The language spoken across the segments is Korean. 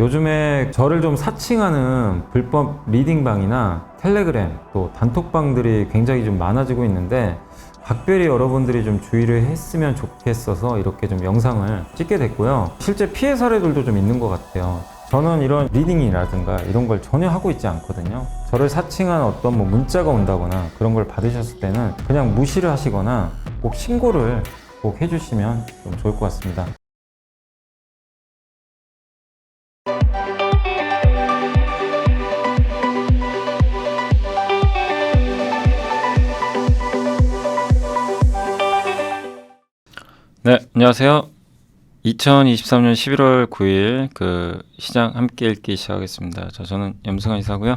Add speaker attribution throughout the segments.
Speaker 1: 요즘에 저를 좀 사칭하는 불법 리딩방이나 텔레그램 또 단톡방들이 굉장히 좀 많아지고 있는데 각별히 여러분들이 좀 주의를 했으면 좋겠어서 이렇게 좀 영상을 찍게 됐고요. 실제 피해 사례들도 좀 있는 것 같아요. 저는 이런 리딩이라든가 이런 걸 전혀 하고 있지 않거든요. 저를 사칭한 어떤 문자가 온다거나 그런 걸 받으셨을 때는 그냥 무시를 하시거나 꼭 신고를 꼭 해주시면 좀 좋을 것 같습니다. 네, 안녕하세요. 2023년 11월 9일 그 시장 함께 읽기 시작하겠습니다. 저는 염승환 이사고요.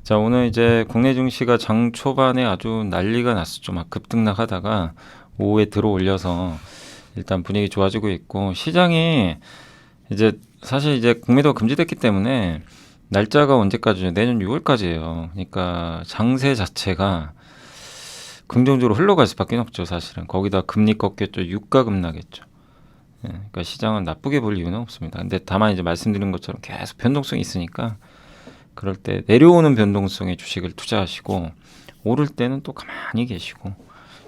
Speaker 1: 자, 오늘 이제 국내 증시가 장 초반에 아주 난리가 났었죠. 막 급등락하다가 오후에 들어 올려서 일단 분위기 좋아지고 있고, 시장이 이제 사실 이제 공매도가 금지됐기 때문에 날짜가 언제까지죠? 내년 6월까지예요. 그러니까 장세 자체가 긍정적으로 흘러갈 수밖에 없죠. 사실은 거기다 금리 꺾였죠. 유가 급락했죠. 예, 그러니까 시장을 나쁘게 볼 이유는 없습니다. 근데 다만 이제 말씀드린 것처럼 계속 변동성이 있으니까 그럴 때 내려오는 변동성의 주식을 투자하시고, 오를 때는 또 가만히 계시고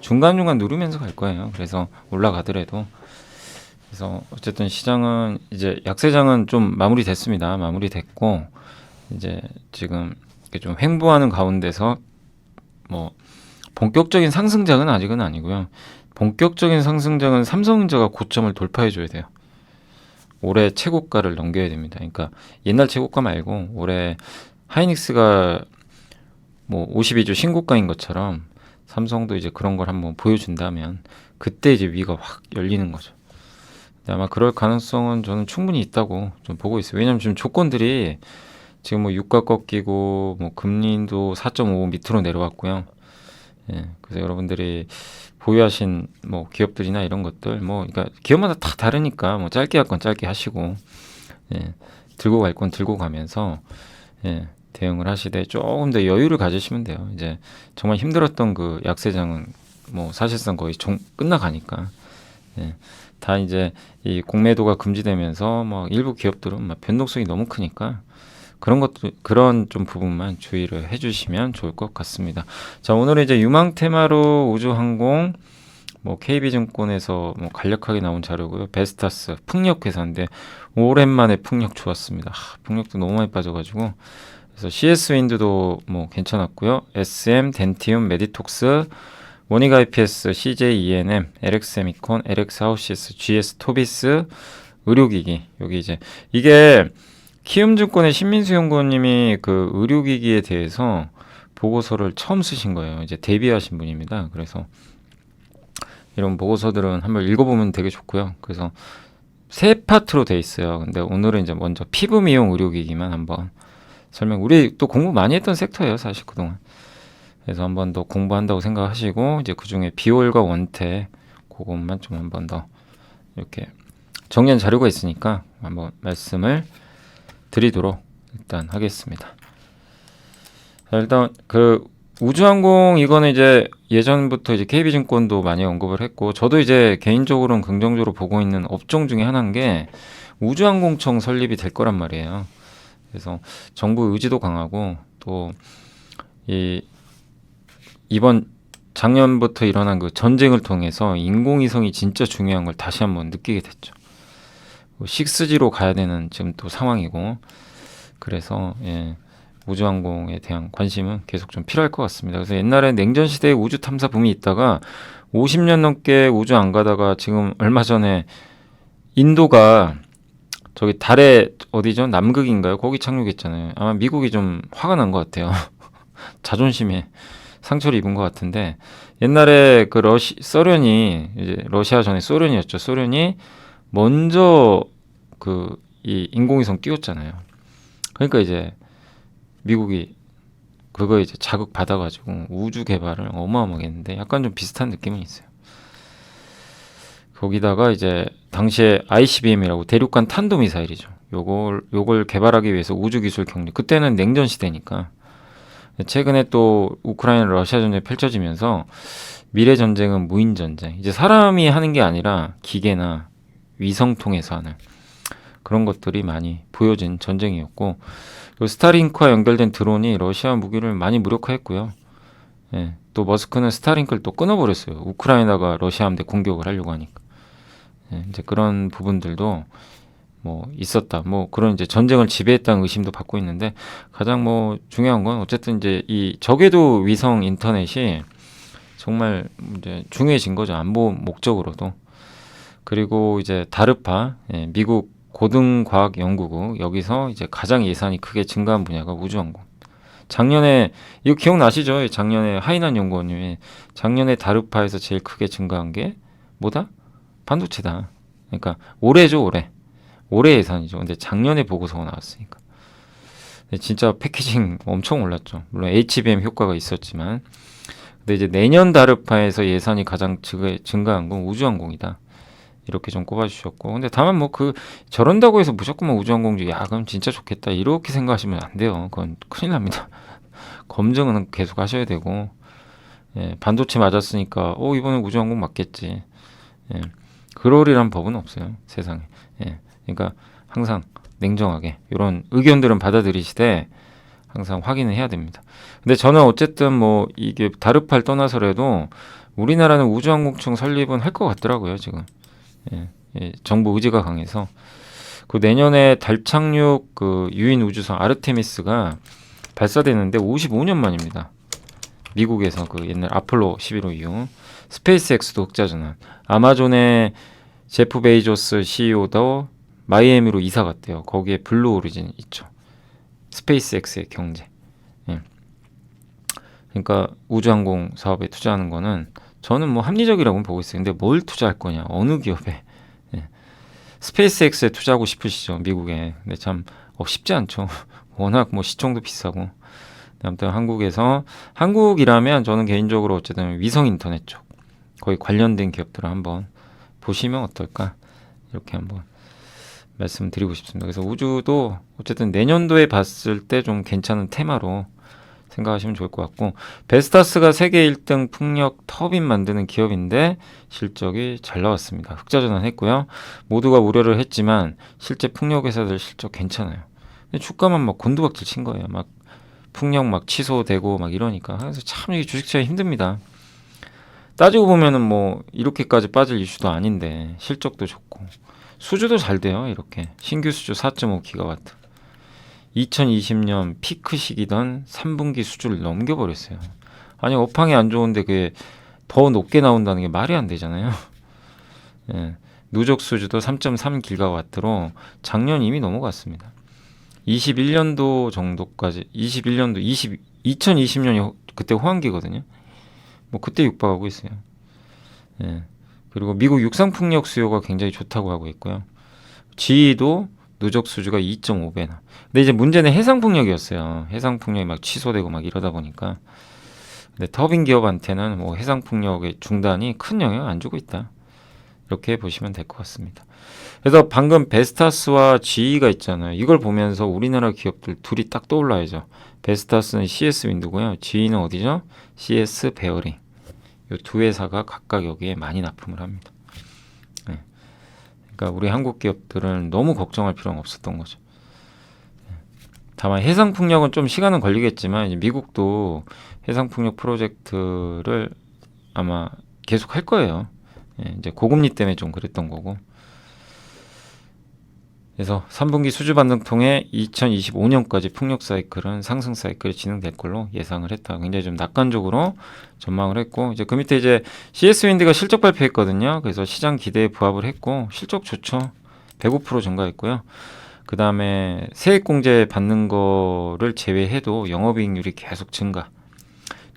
Speaker 1: 중간중간 누르면서 갈 거예요. 그래서 올라가더라도. 그래서 어쨌든 시장은 이제 약세장은 좀 마무리됐습니다. 마무리됐고 이제 지금 이렇게 좀 횡보하는 가운데서 뭐 본격적인 상승장은 아직은 아니고요. 본격적인 상승장은 삼성전자가 고점을 돌파해 줘야 돼요. 올해 최고가를 넘겨야 됩니다. 그러니까 옛날 최고가 말고 올해 하이닉스가 뭐 52주 신고가인 것처럼 삼성도 이제 그런 걸 한번 보여준다면 그때 이제 위가 확 열리는 거죠. 근데 아마 그럴 가능성은 저는 충분히 있다고 좀 보고 있어요. 왜냐하면 지금 조건들이 지금 뭐 유가 꺾이고 뭐 금리도 4.5 밑으로 내려왔고요. 예, 그래서 여러분들이 보유하신 뭐 기업들이나 이런 것들 뭐 그러니까 기업마다 다 다르니까 뭐 짧게 할 건 짧게 하시고, 예, 들고 갈 건 들고 가면서, 예, 대응을 하시되 조금 더 여유를 가지시면 돼요. 이제 정말 힘들었던 그 약세장은 뭐 사실상 거의 끝나가니까, 예, 다 이제 이 공매도가 금지되면서 뭐 일부 기업들은 막 변동성이 너무 크니까 그런 것도, 그런 좀 부분만 주의를 해주시면 좋을 것 같습니다. 자, 오늘은 이제 유망 테마로 우주항공, 뭐 KB증권에서 뭐 간략하게 나온 자료고요. 베스타스 풍력 회사인데 오랜만에 풍력 좋았습니다. 풍력도 너무 많이 빠져가지고. 그래서 CS 윈드도 뭐 괜찮았고요. SM, 덴티움, 메디톡스, 모니가 IPS, CJ ENM, LX 세미콘, LX 하우시스, GS 토비스, 의료기기. 여기 이제 이게 키움증권의 신민수 연구원님이 그 의료기기에 대해서 보고서를 처음 쓰신 거예요. 이제 데뷔하신 분입니다. 그래서 이런 보고서들은 한번 읽어보면 되게 좋고요. 그래서 세 파트로 돼 있어요. 근데 오늘은 이제 먼저 피부 미용 의료기기만 한번 우리 또 공부 많이 했던 섹터예요, 사실 그동안. 그래서 한번 더 공부한다고 생각하시고, 이제 그 중에 비올과 원태 그것만 좀 한번 더 이렇게 정리한 자료가 있으니까 한번 말씀을 드리도록 일단 하겠습니다. 자, 일단 그 우주항공 이거는 이제 예전부터 이제 KB증권도 많이 언급을 했고, 저도 이제 개인적으로는 긍정적으로 보고 있는 업종 중에 하나인 게 우주항공청 설립이 될 거란 말이에요. 그래서 정부 의지도 강하고, 또 이번 작년부터 일어난 그 전쟁을 통해서 인공위성이 진짜 중요한 걸 다시 한번 느끼게 됐죠. 6G로 가야 되는 지금 또 상황이고, 그래서, 예, 우주항공에 대한 관심은 계속 좀 필요할 것 같습니다. 그래서 옛날에 냉전 시대에 우주 탐사 붐이 있다가 50년 넘게 우주 안 가다가 지금 얼마 전에 인도가 저기 달에 어디죠? 남극인가요? 거기 착륙했잖아요. 아마 미국이 좀 화가 난 것 같아요. 자존심에 상처를 입은 것 같은데, 옛날에 그 소련이, 이제 러시아 전에 소련이었죠. 소련이 먼저 이 인공위성 띄웠잖아요. 그러니까 이제 미국이 그거 이제 자극 받아가지고 우주 개발을 어마어마하게 했는데, 약간 좀 비슷한 느낌은 있어요. 거기다가 이제 당시에 ICBM이라고 대륙간 탄도미사일이죠. 요걸 개발하기 위해서 우주기술 격리. 그때는 냉전 시대니까. 최근에 또 우크라이나 러시아 전쟁이 펼쳐지면서 미래 전쟁은 무인 전쟁. 이제 사람이 하는 게 아니라 기계나 위성 통해서 하는 그런 것들이 많이 보여진 전쟁이었고, 그리고 스타링크와 연결된 드론이 러시아 무기를 많이 무력화했고요. 예, 또 머스크는 스타링크를 또 끊어버렸어요. 우크라이나가 러시아 함대 공격을 하려고 하니까. 예, 이제 그런 부분들도 뭐 있었다. 뭐 그런 이제 전쟁을 지배했다는 의심도 받고 있는데, 가장 뭐 중요한 건 어쨌든 이제 이 저궤도 위성 인터넷이 정말 이제 중요해진 거죠. 안보 목적으로도. 그리고 이제 다르파, 예, 미국 고등과학연구국, 여기서 이제 가장 예산이 크게 증가한 분야가 우주항공. 작년에 이거 기억나시죠? 작년에 하이난 연구원님이 작년에 다르파에서 제일 크게 증가한 게 뭐다? 반도체다. 그러니까 올해죠, 올해. 올해 예산이죠. 근데 작년에 보고서가 나왔으니까. 근데 진짜 패키징 엄청 올랐죠. 물론 HBM 효과가 있었지만. 근데 이제 내년 다르파에서 예산이 가장 증가한 건 우주항공이다. 이렇게 좀 꼽아주셨고, 근데 다만 뭐 저런다고 해서 무조건 우주항공주, 야 그럼 진짜 좋겠다 이렇게 생각하시면 안 돼요. 그건 큰일 납니다. 검증은 계속 하셔야 되고, 예, 반도체 맞았으니까 이번에 우주항공 맞겠지, 예, 그러리란 법은 없어요, 세상에. 예, 그러니까 항상 냉정하게 이런 의견들은 받아들이시되 항상 확인을 해야 됩니다. 근데 저는 어쨌든 뭐 이게 다르파를 떠나서라도 우리나라는 우주항공청 설립은 할 것 같더라고요, 지금. 예, 예, 정부 의지가 강해서. 그 내년에 달 착륙 유인 우주선 아르테미스가 발사되는데 55년 만입니다. 미국에서 옛날 아폴로 11호 이후. 스페이스X도 흑자 전환. 아마존의 제프 베이조스 CEO도 마이애미로 이사 갔대요. 거기에 블루 오리진 있죠. 스페이스X의 경제. 예. 그러니까 우주항공 사업에 투자하는 거는 저는 뭐 합리적이라고 보고 있어요. 근데 뭘 투자할 거냐? 어느 기업에? 예. 스페이스X에 투자하고 싶으시죠, 미국에. 근데 참 쉽지 않죠. 워낙 뭐 시총도 비싸고. 아무튼 한국이라면 저는 개인적으로 어쨌든 위성 인터넷 쪽 거의 관련된 기업들을 한번 보시면 어떨까, 이렇게 한번 말씀드리고 싶습니다. 그래서 우주도 어쨌든 내년도에 봤을 때 좀 괜찮은 테마로 생각하시면 좋을 것 같고, 베스타스가 세계 1등 풍력 터빈 만드는 기업인데 실적이 잘 나왔습니다. 흑자 전환했고요. 모두가 우려를 했지만 실제 풍력 회사들 실적 괜찮아요. 근데 주가만 막 곤두박질 친 거예요. 막 풍력 막 취소되고 막 이러니까. 그래서 참 이게 주식 투자 힘듭니다. 따지고 보면은 뭐 이렇게까지 빠질 이슈도 아닌데 실적도 좋고 수주도 잘 돼요. 이렇게 신규 수주 4.5기가와트. 2020년 피크 시기던 3분기 수주를 넘겨버렸어요. 아니 업황이 안 좋은데 그게 더 높게 나온다는 게 말이 안 되잖아요. 예, 누적 수주도 3.3기가와트로 작년 이미 넘어갔습니다. 21년도 정도까지, 2020년이 그때 호황기거든요. 뭐 그때 육박하고 있어요. 예. 그리고 미국 육상풍력 수요가 굉장히 좋다고 하고 있고요. GE도 누적 수주가 2.5배나. 근데 이제 문제는 해상풍력이었어요. 해상풍력이 막 취소되고 막 이러다 보니까. 근데 터빈 기업한테는 뭐 해상풍력의 중단이 큰 영향을 안 주고 있다, 이렇게 보시면 될 것 같습니다. 그래서 방금 베스타스와 GE가 있잖아요. 이걸 보면서 우리나라 기업들 둘이 딱 떠올라야죠. 베스타스는 CS 윈드고요. GE는 어디죠? CS 베어링. 이 두 회사가 각각 여기에 많이 납품을 합니다. 네. 그러니까 우리 한국 기업들은 너무 걱정할 필요는 없었던 거죠. 다만 해상풍력은 좀 시간은 걸리겠지만 이제 미국도 해상풍력 프로젝트를 아마 계속 할 거예요. 예, 이제 고금리 때문에 좀 그랬던 거고. 그래서 3분기 수주 반등 통해 2025년까지 풍력 사이클은 상승 사이클이 진행될 걸로 예상을 했다. 굉장히 좀 낙관적으로 전망을 했고, 이제 그 밑에 이제 CS 윈드가 실적 발표했거든요. 그래서 시장 기대에 부합을 했고 실적 좋죠. 105% 증가했고요. 그 다음에 세액공제 받는 거를 제외해도 영업이익률이 계속 증가.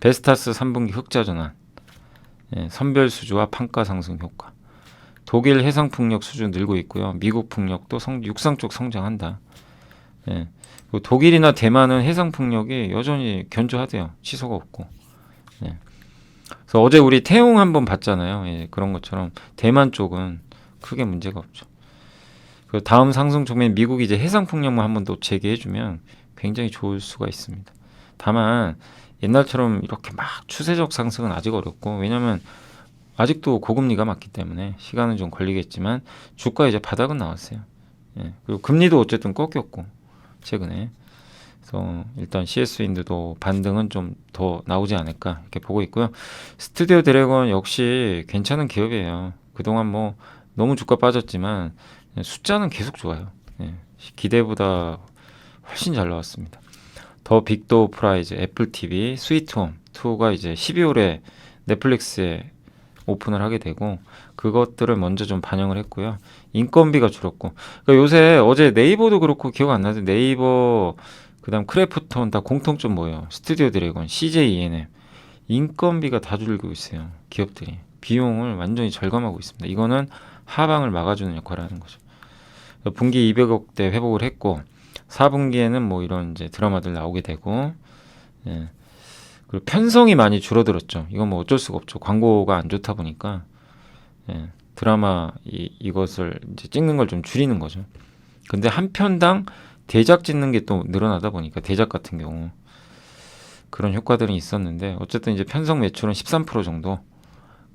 Speaker 1: 베스타스 3분기 흑자 전환. 예, 선별 수주와 판가 상승 효과. 독일 해상풍력 수준 늘고 있고요. 미국 풍력도 육상 쪽 성장한다. 예. 독일이나 대만은 해상풍력이 여전히 견조하대요. 취소가 없고. 예. 그래서 어제 우리 태용 한번 봤잖아요. 예, 그런 것처럼 대만 쪽은 크게 문제가 없죠. 그 다음 상승 쪽면 미국이 이제 해상풍력만 한번 더 재개해주면 굉장히 좋을 수가 있습니다. 다만 옛날처럼 이렇게 막 추세적 상승은 아직 어렵고, 왜냐하면 아직도 고금리가 맞기 때문에 시간은 좀 걸리겠지만 주가 이제 바닥은 나왔어요. 예. 그리고 금리도 어쨌든 꺾였고 최근에. 그래서 일단 CS 윈드도 반등은 좀 더 나오지 않을까 이렇게 보고 있고요. 스튜디오 드래곤 역시 괜찮은 기업이에요. 그동안 뭐 너무 주가 빠졌지만 숫자는 계속 좋아요. 예. 기대보다 훨씬 잘 나왔습니다. 더 빅도 프라이즈, 애플 TV, 스위트홈 2가 이제 12월에 넷플릭스에 오픈을 하게 되고 그것들을 먼저 좀 반영을 했고요. 인건비가 줄었고 그러니까 요새 어제 네이버도 그렇고 기억 안 나는데 네이버 그다음 크래프톤 다 공통점 뭐예요? 스튜디오 드래곤, CJ ENM 인건비가 다 줄고 있어요. 기업들이 비용을 완전히 절감하고 있습니다. 이거는 하방을 막아주는 역할을 하는 거죠. 분기 200억대 회복을 했고 4분기에는 뭐 이런 이제 드라마들 나오게 되고 예. 그리고 편성이 많이 줄어들었죠. 이건 뭐 어쩔 수가 없죠. 광고가 안 좋다 보니까 예. 드라마 이것을 이제 찍는 걸 좀 줄이는 거죠. 근데 한 편당 대작 짓는 게 또 늘어나다 보니까 대작 같은 경우 그런 효과들이 있었는데 어쨌든 이제 편성 매출은 13% 정도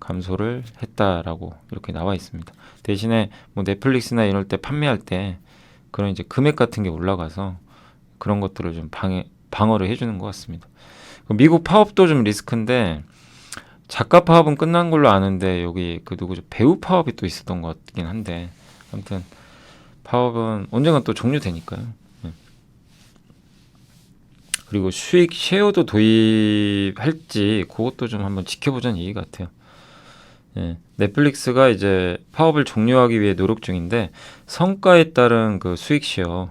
Speaker 1: 감소를 했다라고 이렇게 나와 있습니다. 대신에 뭐 넷플릭스나 이럴 때 판매할 때 그런 이제 금액 같은 게 올라가서 그런 것들을 좀 방어를 해주는 것 같습니다. 미국 파업도 좀 리스크인데 작가 파업은 끝난 걸로 아는데 여기 그 누구죠 배우 파업이 또 있었던 것 같긴 한데 아무튼 파업은 언젠간 또 종료되니까요. 네. 그리고 수익 쉐어도 도입할지 그것도 좀 한번 지켜보자는 얘기 같아요. 예, 넷플릭스가 이제 파업을 종료하기 위해 노력 중인데 성과에 따른 그 수익 쉐어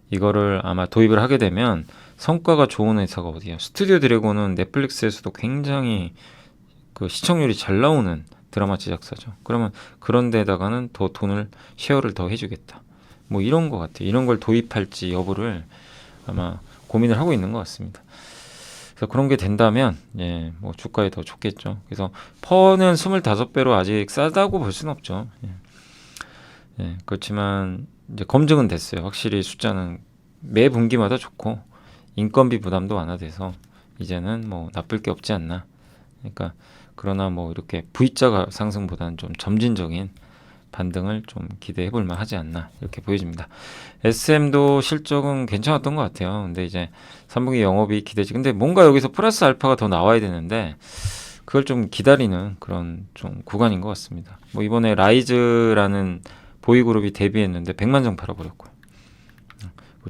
Speaker 1: 이거를 아마 도입을 하게 되면 성과가 좋은 회사가 어디야? 스튜디오 드래곤은 넷플릭스에서도 굉장히 그 시청률이 잘 나오는 드라마 제작사죠. 그러면 그런 데다가는 더 돈을 쉐어를 더 해주겠다. 뭐 이런 것 같아요. 이런 걸 도입할지 여부를 아마 고민을 하고 있는 것 같습니다. 그래서 그런 게 된다면 예, 뭐 주가에 더 좋겠죠. 그래서 퍼는 25배로 아직 싸다고 볼 수는 없죠. 예. 예, 그렇지만 이제 검증은 됐어요. 확실히 숫자는 매 분기마다 좋고 인건비 부담도 완화돼서 이제는 뭐 나쁠 게 없지 않나. 그러니까 그러나 뭐 이렇게 V자 상승보다는 좀 점진적인 반등을 좀 기대해 볼 만하지 않나 이렇게 보여집니다. SM도 실적은 괜찮았던 것 같아요. 근데 이제 3분기 영업이 기대지. 근데 뭔가 여기서 플러스 알파가 더 나와야 되는데 그걸 좀 기다리는 그런 좀 구간인 것 같습니다. 뭐 이번에 라이즈라는 보이그룹이 데뷔했는데 100만 장 팔아버렸고요.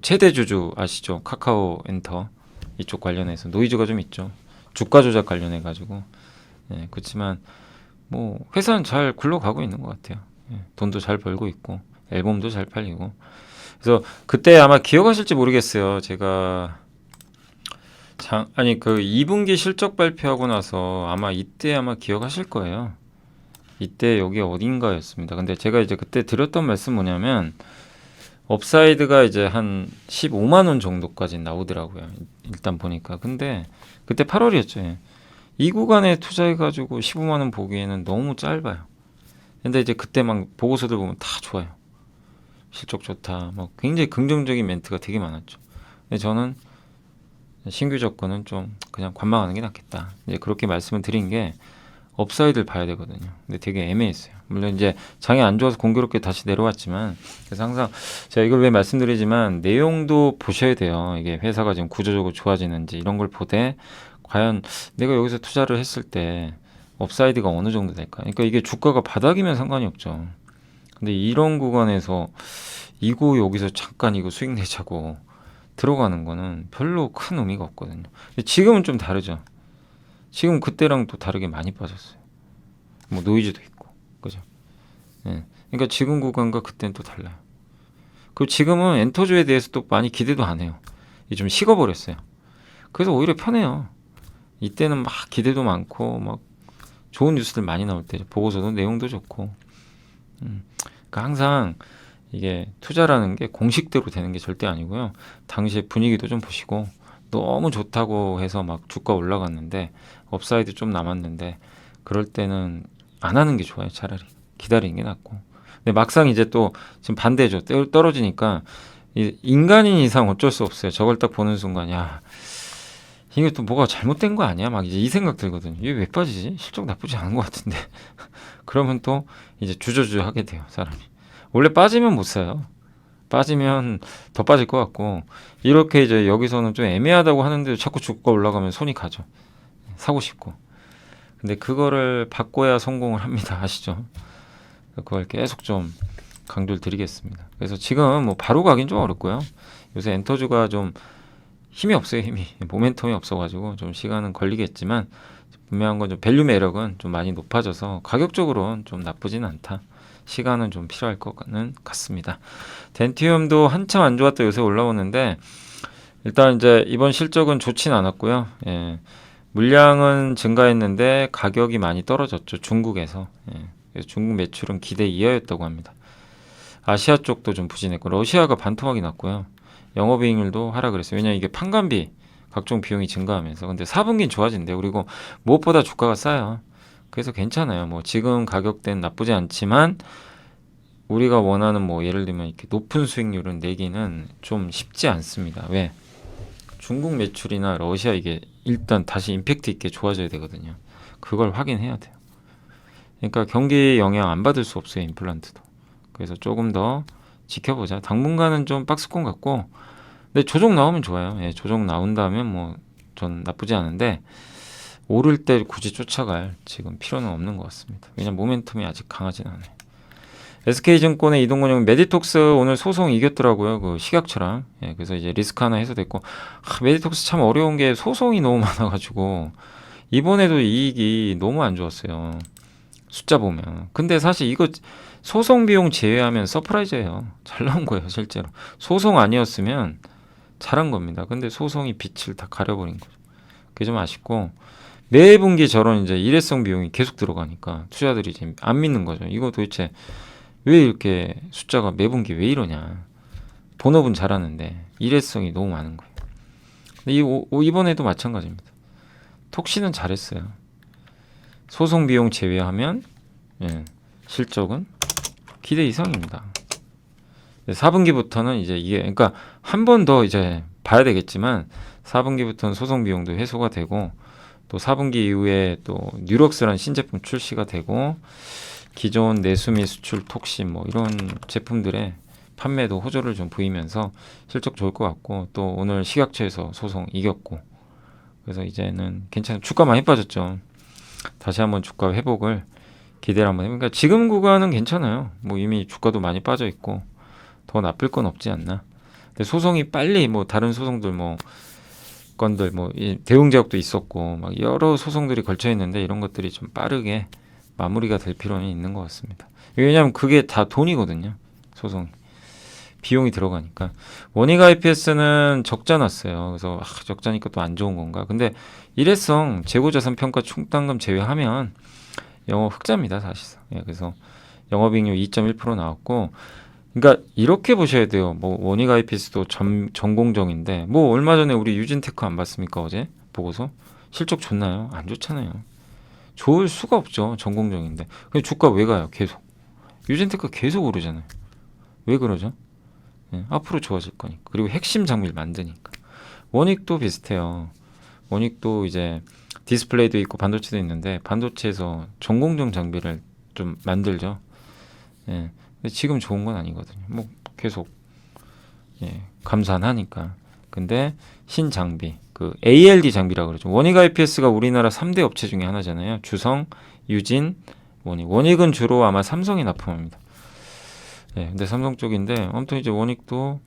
Speaker 1: 최대 주주 아시죠? 카카오 엔터 이쪽 관련해서 노이즈가 좀 있죠. 주가 조작 관련해 가지고 예, 그렇지만 뭐 회사는 잘 굴러가고 있는 것 같아요. 예, 돈도 잘 벌고 있고 앨범도 잘 팔리고 그래서 그때 아마 기억하실지 모르겠어요. 제가 아니 그 2분기 실적 발표하고 나서 아마 이때 아마 기억하실 거예요. 이때 여기 어딘가였습니다. 근데 제가 이제 그때 드렸던 말씀 뭐냐면 업사이드가 이제 한 15만 원 정도까지 나오더라고요. 일단 보니까. 근데 그때 8월이었죠. 이 구간에 투자해가지고 15만 원 보기에는 너무 짧아요. 근데 이제 그때 막 보고서들 보면 다 좋아요. 실적 좋다. 뭐 굉장히 긍정적인 멘트가 되게 많았죠. 근데 저는 신규 접근은 좀 그냥 관망하는 게 낫겠다. 이제 그렇게 말씀을 드린 게 업사이드를 봐야 되거든요. 근데 되게 애매했어요. 물론 이제 장이 안 좋아서 공교롭게 다시 내려왔지만 그래서 항상 제가 이걸 왜 말씀드리지만 내용도 보셔야 돼요. 이게 회사가 지금 구조적으로 좋아지는지 이런 걸 보되 과연 내가 여기서 투자를 했을 때 업사이드가 어느 정도 될까? 그러니까 이게 주가가 바닥이면 상관이 없죠. 근데 이런 구간에서 이거 여기서 잠깐 이거 수익 내자고 들어가는 거는 별로 큰 의미가 없거든요. 근데 지금은 좀 다르죠. 지금 그때랑 또 다르게 많이 빠졌어요. 뭐 노이즈도 있고, 그죠? 예. 그러니까 지금 구간과 그때는 또 달라요. 그리고 지금은 엔터주에 대해서 또 많이 기대도 안 해요. 이게 좀 식어버렸어요. 그래서 오히려 편해요. 이때는 막 기대도 많고 막 좋은 뉴스들 많이 나올 때 보고서도 내용도 좋고. 그러니까 항상 이게 투자라는 게 공식대로 되는 게 절대 아니고요. 당시의 분위기도 좀 보시고 너무 좋다고 해서 막 주가 올라갔는데 업사이드 좀 남았는데 그럴 때는 안 하는 게 좋아요. 차라리 기다리는 게 낫고. 근데 막상 이제 또 지금 반대죠. 떨어지니까 인간인 이상 어쩔 수 없어요. 저걸 딱 보는 순간 야 이게 또 뭐가 잘못된 거 아니야? 막 이제 이 생각 들거든요. 이게 왜 빠지지? 실적 나쁘지 않은 것 같은데. 그러면 또 이제 주저주저 하게 돼요. 사람이. 원래 빠지면 못 사요. 빠지면 더 빠질 것 같고 이렇게 이제 여기서는 좀 애매하다고 하는데도 자꾸 주가 올라가면 손이 가죠. 사고 싶고. 근데 그거를 바꿔야 성공을 합니다. 아시죠? 그걸 계속 좀 강조를 드리겠습니다. 그래서 지금 뭐 바로 가긴 좀 어렵고요. 요새 엔터주가 좀 힘이 없어요. 힘이 모멘텀이 없어가지고 좀 시간은 걸리겠지만 분명한 건 좀 밸류 매력은 좀 많이 높아져서 가격적으로는 좀 나쁘진 않다. 시간은 좀 필요할 것은 같습니다. 덴티움도 한참 안 좋았다 요새 올라오는데 일단 이제 이번 실적은 좋진 않았고요. 예. 물량은 증가했는데 가격이 많이 떨어졌죠. 중국에서. 예. 그래서 중국 매출은 기대 이하였다고 합니다. 아시아 쪽도 좀 부진했고 러시아가 반토막이 났고요. 영업이익률도 하락을 했어요. 왜냐하면 이게 판관비 각종 비용이 증가하면서 근데 4분기는 좋아진대요. 그리고 무엇보다 주가가 싸요. 그래서 괜찮아요. 뭐 지금 가격대는 나쁘지 않지만 우리가 원하는 뭐 예를 들면 이렇게 높은 수익률은 내기는 좀 쉽지 않습니다. 왜? 중국 매출이나 러시아 이게 일단 다시 임팩트 있게 좋아져야 되거든요. 그걸 확인해야 돼요. 그러니까 경기 영향 안 받을 수 없어요. 임플란트도. 그래서 조금 더 지켜보자. 당분간은 좀 박스권 같고 근데 조정 나오면 좋아요. 예, 조정 나온다면 뭐 전 나쁘지 않은데 오를 때 굳이 쫓아갈 지금 필요는 없는 것 같습니다. 왜냐면 모멘텀이 아직 강하진 않아요. SK증권의 이동건 형 메디톡스 오늘 소송 이겼더라고요. 그 식약처랑. 예, 그래서 이제 리스크 하나 해소됐고 메디톡스 참 어려운 게 소송이 너무 많아가지고 이번에도 이익이 너무 안 좋았어요. 숫자 보면. 근데 사실 이거 소송 비용 제외하면 서프라이즈예요. 잘 나온 거예요, 실제로. 소송 아니었으면 잘한 겁니다. 근데 소송이 빛을 다 가려버린 거죠. 그게 좀 아쉽고 매 분기 저런 이제 일회성 비용이 계속 들어가니까 투자들이 이제 안 믿는 거죠. 이거 도대체 왜 이렇게 숫자가 매 분기 왜 이러냐. 본업은 잘하는데 일회성이 너무 많은 거예요. 근데 이번에도 마찬가지입니다. 톡시는 잘했어요. 소송 비용 제외하면 예, 실적은 기대 이상입니다. 4분기부터는 이제 이게 그러니까 한 번 더 이제 봐야 되겠지만 4분기부터는 소송 비용도 해소가 되고 또 4분기 이후에 또 뉴럭스라는 신제품 출시가 되고 기존 내수 및 수출 톡신 뭐 이런 제품들의 판매도 호조를 좀 보이면서 실적 좋을 것 같고 또 오늘 식약처에서 소송 이겼고 그래서 이제는 괜찮은 주가 많이 빠졌죠. 다시 한번 주가 회복을 기대를 한번 해보니까 지금 구간은 괜찮아요. 뭐 이미 주가도 많이 빠져 있고 더 나쁠 건 없지 않나. 근데 소송이 빨리 뭐 다른 소송들 뭐 건들 뭐 대웅제약도 있었고 막 여러 소송들이 걸쳐 있는데 이런 것들이 좀 빠르게 마무리가 될 필요는 있는 것 같습니다. 왜냐하면 그게 다 돈이거든요. 소송 비용이 들어가니까. 원익 IPS는 적자 났어요. 그래서 적자니까 또 안 좋은 건가. 근데 일회성 재고자산 평가 충당금 제외하면 영업 흑자입니다. 사실상. 예, 그래서 영업이익률 2.1% 나왔고 그러니까 이렇게 보셔야 돼요. 뭐 원익 IPS도 전공정인데 뭐 얼마 전에 우리 유진테크 안 봤습니까? 어제 보고서 실적 좋나요? 안 좋잖아요. 좋을 수가 없죠. 전공정인데. 근데 주가 왜 가요? 계속. 유진테크 계속 오르잖아요. 왜 그러죠? 예, 앞으로 좋아질 거니까. 그리고 핵심 장비를 만드니까. 원익도 비슷해요. 원익도 이제 디스플레이도 있고 반도체도 있는데 반도체에서 전공정 장비를 좀 만들죠. 예. 근데 지금 좋은 건 아니거든요. 뭐 계속 예, 감산하니까. 근데 신장비, 그 ALD 장비라고 그러죠. 원익 IPS가 우리나라 3대 업체 중에 하나잖아요. 주성, 유진, 원익. 원익은 주로 아마 삼성이 납품합니다. 예, 근데 삼성 쪽인데 아무튼 이제 원익도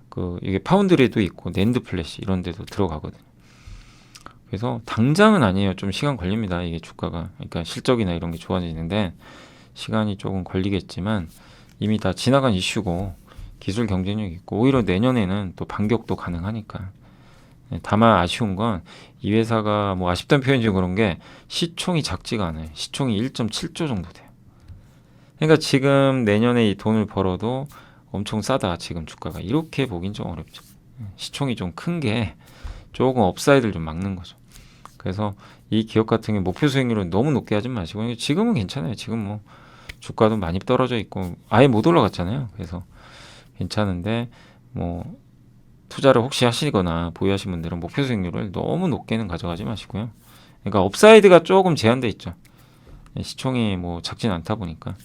Speaker 1: 그 이게 파운드리도 있고 낸드 플래시 이런 데도 들어가거든요. 그래서 당장은 아니에요. 좀 시간 걸립니다. 이게 주가가. 그러니까 실적이나 이런 게 좋아지는데 시간이 조금 걸리겠지만 이미 다 지나간 이슈고 기술 경쟁력이 있고 오히려 내년에는 또 반격도 가능하니까. 다만 아쉬운 건 이 회사가 뭐 아쉽다는 표현이 그런 게 시총이 작지가 않아요. 시총이 1.7조 정도 돼요. 그러니까 지금 내년에 이 돈을 벌어도 엄청 싸다. 지금 주가가. 이렇게 보긴 좀 어렵죠. 시총이 좀 큰 게 조금 업사이드를 좀 막는 거죠. 그래서 이 기업 같은 게 목표 수익률은 너무 높게 하지 마시고 지금은 괜찮아요. 지금 뭐 주가도 많이 떨어져 있고 아예 못 올라갔잖아요. 그래서 괜찮은데 뭐 투자를 혹시 하시거나 보유하신 분들은 목표 수익률을 너무 높게는 가져가지 마시고요. 그러니까 업사이드가 조금 제한돼 있죠. 시총이 뭐 작진 않다 보니까.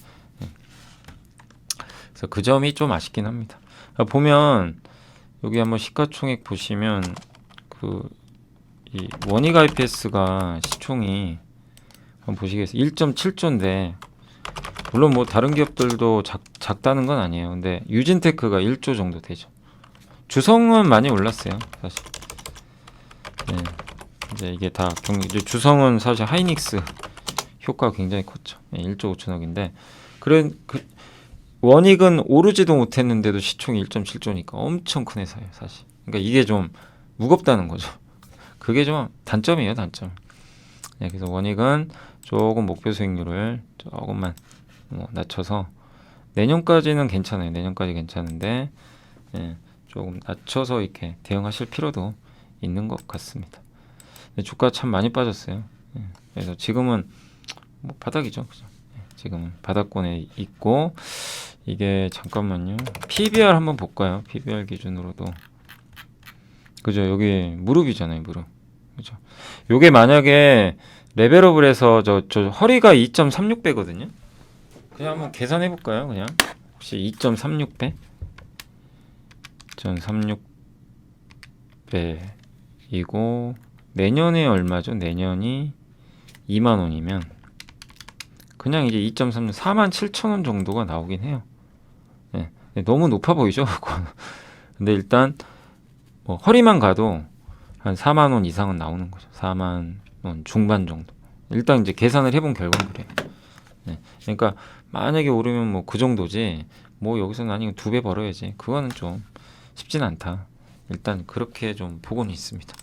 Speaker 1: 그래서 그 점이 좀 아쉽긴 합니다. 보면 여기 한번 시가총액 보시면 그 이 원익 IPS가 시총이 한번 보시겠어요? 1.7조인데 물론 뭐 다른 기업들도 작다는 건 아니에요. 근데 유진테크가 1조 정도 되죠. 주성은 많이 올랐어요, 사실. 네. 이제 이게 다 이제 주성은 사실 하이닉스 효과가 굉장히 컸죠. 네, 1조 5천억인데 원익은 오르지도 못했는데도 시총이 1.7조니까 엄청 큰 회사예요, 사실. 그러니까 이게 좀 무겁다는 거죠. 그게 좀 단점이에요, 단점. 네, 그래서 원익은 조금 목표 수익률을 조금만 낮춰서 내년까지는 괜찮아요. 내년까지 괜찮은데 조금 낮춰서 이렇게 대응하실 필요도 있는 것 같습니다. 주가 참 많이 빠졌어요. 그래서 지금은 뭐 바닥이죠. 그죠? 지금은 바닥권에 있고 이게 잠깐만요. PBR 한번 볼까요? PBR 기준으로도 그죠? 여기 무릎이잖아요, 무릎. 그죠? 요게 만약에 레벨업을 해서 저 허리가 2.36배거든요. 그냥 한번 계산해 볼까요? 그냥 혹시 2.36배? 2.36배이고 내년에 얼마죠? 내년이 2만 원이면 그냥 이제 2.36 47,000원 정도가 나오긴 해요. 네. 너무 높아 보이죠? 근데 일단 뭐 허리만 가도 한 4만 원 이상은 나오는 거죠. 4만 원 중반 정도. 일단 이제 계산을 해본 결과는 그래요. 네. 그러니까 만약에 오르면 뭐 그 정도지 뭐 여기서는 아니면 2배 벌어야지 그거는 좀 쉽진 않다. 일단 그렇게 좀 보고는 있습니다.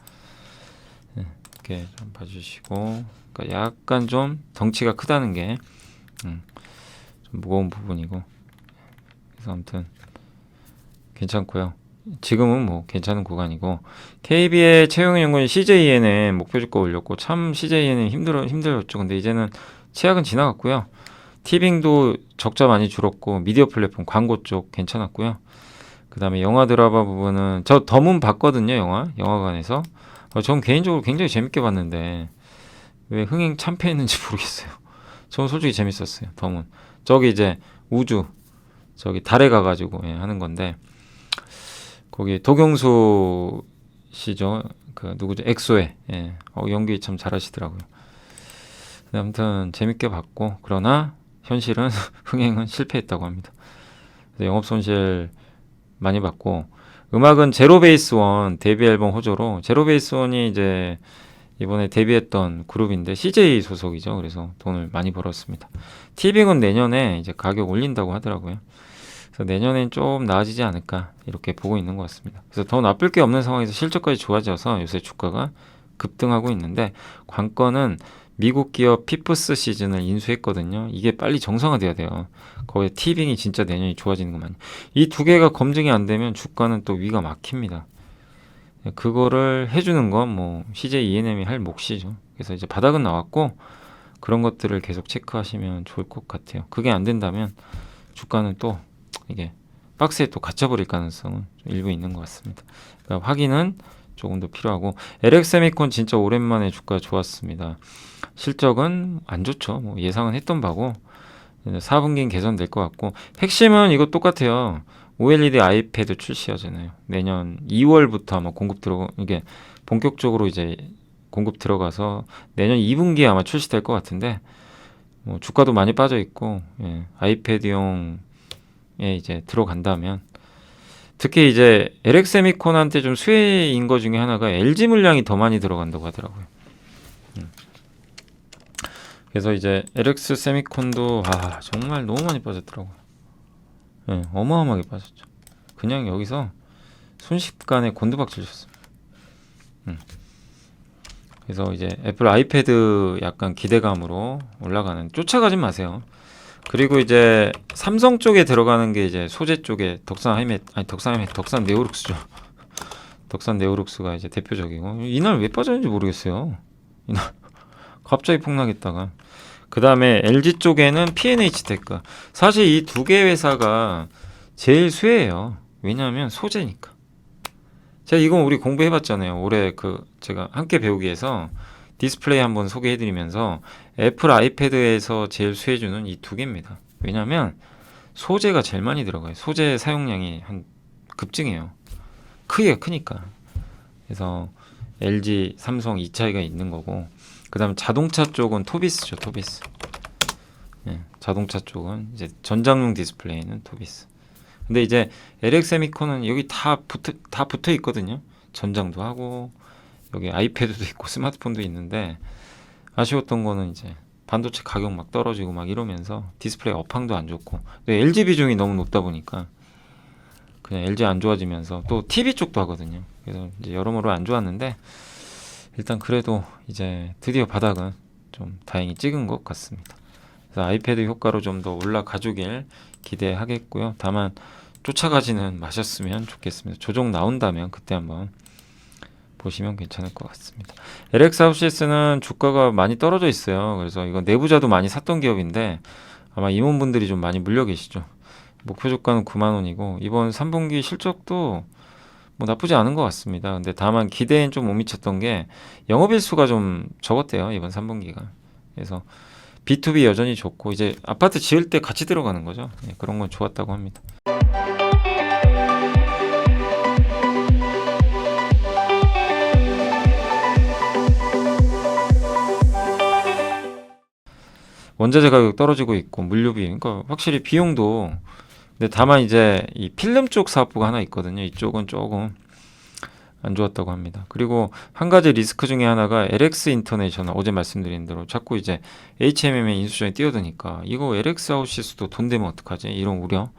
Speaker 1: 네. 이렇게 좀 봐주시고 그러니까 약간 좀 덩치가 크다는 게 좀 무거운 부분이고 그래서 아무튼 괜찮고요. 지금은 뭐 괜찮은 구간이고 KB의 최영은 연구원 CJEN에 목표 주가 올렸고 참 CJEN은 힘들었죠. 근데 이제는 최악은 지나갔고요. 티빙도 적자 많이 줄었고 미디어 플랫폼 광고 쪽 괜찮았고요. 그 다음에 영화 드라마 부분은 저 더문 봤거든요. 영화관에서 전 개인적으로 굉장히 재밌게 봤는데 왜 흥행 참패했는지 모르겠어요. 저는 솔직히 재밌었어요. 더문 저기 이제 우주 저기 달에 가가지고 하는 건데 거기 도경수 씨죠. 그 누구죠? 엑소의 연기 참 잘하시더라고요. 아무튼 재밌게 봤고 그러나 현실은 흥행은 실패했다고 합니다. 그래서 영업 손실 많이 봤고 음악은 제로베이스 원 데뷔 앨범 호조로 제로베이스 원이 이제 이번에 데뷔했던 그룹인데 CJ 소속이죠. 그래서 돈을 많이 벌었습니다. 티빙은 내년에 이제 가격 올린다고 하더라고요. 그래서 내년엔 좀 나아지지 않을까 이렇게 보고 있는 것 같습니다. 그래서 더 나쁠 게 없는 상황에서 실적까지 좋아져서 요새 주가가 급등하고 있는데 관건은 미국 기업 피프스 시즌을 인수했거든요. 이게 빨리 정상화돼야 돼요. 거기에 티빙이 진짜 내년이 좋아지는 것만. 이 두 개가 검증이 안 되면 주가는 또 위가 막힙니다. 그거를 해주는 건 뭐 CJ E&M이 할 몫이죠. 그래서 이제 바닥은 나왔고 그런 것들을 계속 체크하시면 좋을 것 같아요. 그게 안 된다면 주가는 또 이게 박스에 또 갇혀버릴 가능성은 일부 있는 것 같습니다. 그러니까 확인은 조금 더 필요하고 LX세미콘 진짜 오랜만에 주가 좋았습니다. 실적은 안 좋죠. 뭐 예상은 했던 바고 4분기는 개선될 것 같고 핵심은 이거 똑같아요. OLED 아이패드 출시하잖아요. 내년 2월부터 아마 이게 본격적으로 이제 공급 들어가서 내년 2분기에 아마 출시될 것 같은데 뭐 주가도 많이 빠져 있고 아이패드용에 이제 들어간다면 특히 이제 LX세미콘한테 좀 수혜인 거 중에 하나가 LG 물량이 더 많이 들어간다고 하더라고요. 그래서 이제 LX세미콘도 정말 너무 많이 빠졌더라고요. 어마어마하게 빠졌죠. 그냥 여기서 순식간에 곤두박질 쳤습니다. 그래서 이제 애플 아이패드 약간 기대감으로 올라가는 쫓아가지 마세요. 그리고 이제 삼성 쪽에 들어가는 게 이제 소재 쪽에 덕산 네오룩스죠. 덕산 네오룩스가 이제 대표적이고 이날 왜 빠졌는지 모르겠어요. 이날 갑자기 폭락했다가 그 다음에 LG 쪽에는 P&H테크. 사실 이 두 개 회사가 제일 수혜해요. 왜냐하면 소재니까. 제가 이건 우리 공부해봤잖아요. 올해 제가 함께 배우기에서 디스플레이 한번 소개해드리면서 애플 아이패드에서 제일 수혜주는 이 두 개입니다. 왜냐하면 소재가 제일 많이 들어가요. 소재 사용량이 한 급증해요. 크기가 크니까. 그래서 LG, 삼성 이 차이가 있는 거고, 그 다음에 자동차 쪽은 토비스죠, 토비스. 예, 자동차 쪽은 이제 전장용 디스플레이는 토비스. 근데 이제 LX 세미콘은 여기 다 붙어 있거든요. 전장도 하고 여기 아이패드도 있고 스마트폰도 있는데, 아쉬웠던 거는 이제 반도체 가격 막 떨어지고 막 이러면서 디스플레이 업황도 안 좋고, LG 비중이 너무 높다 보니까 그냥 LG 안 좋아지면서 또 TV 쪽도 하거든요. 그래서 이제 여러모로 안 좋았는데, 일단 그래도 이제 드디어 바닥은 좀 다행히 찍은 것 같습니다. 그래서 아이패드 효과로 좀 더 올라가주길 기대하겠고요. 다만 쫓아가지는 마셨으면 좋겠습니다. 조정 나온다면 그때 한번 보시면 괜찮을 것 같습니다. LX 하우시스는 주가가 많이 떨어져 있어요. 그래서 이거 내부자도 많이 샀던 기업인데 아마 임원분들이 좀 많이 물려 계시죠. 목표 주가는 9만 원이고 이번 3분기 실적도 뭐 나쁘지 않은 것 같습니다. 근데 다만 기대엔 좀 못 미쳤던 게 영업일수가 좀 적었대요, 이번 3분기가. 그래서 B2B 여전히 좋고 이제 아파트 지을 때 같이 들어가는 거죠. 네, 그런 건 좋았다고 합니다. 원자재 가격 떨어지고 있고 물류비, 그러니까 확실히 비용도. 근데 다만 이제 이 필름 쪽 사업부가 하나 있거든요. 이쪽은 조금 안 좋았다고 합니다. 그리고 한 가지 리스크 중에 하나가 LX 인터내셔널, 어제 말씀드린 대로 자꾸 이제 HMM의 인수전에 뛰어드니까 이거 LX 하우시스도 돈 되면 어떡하지? 이런 우려.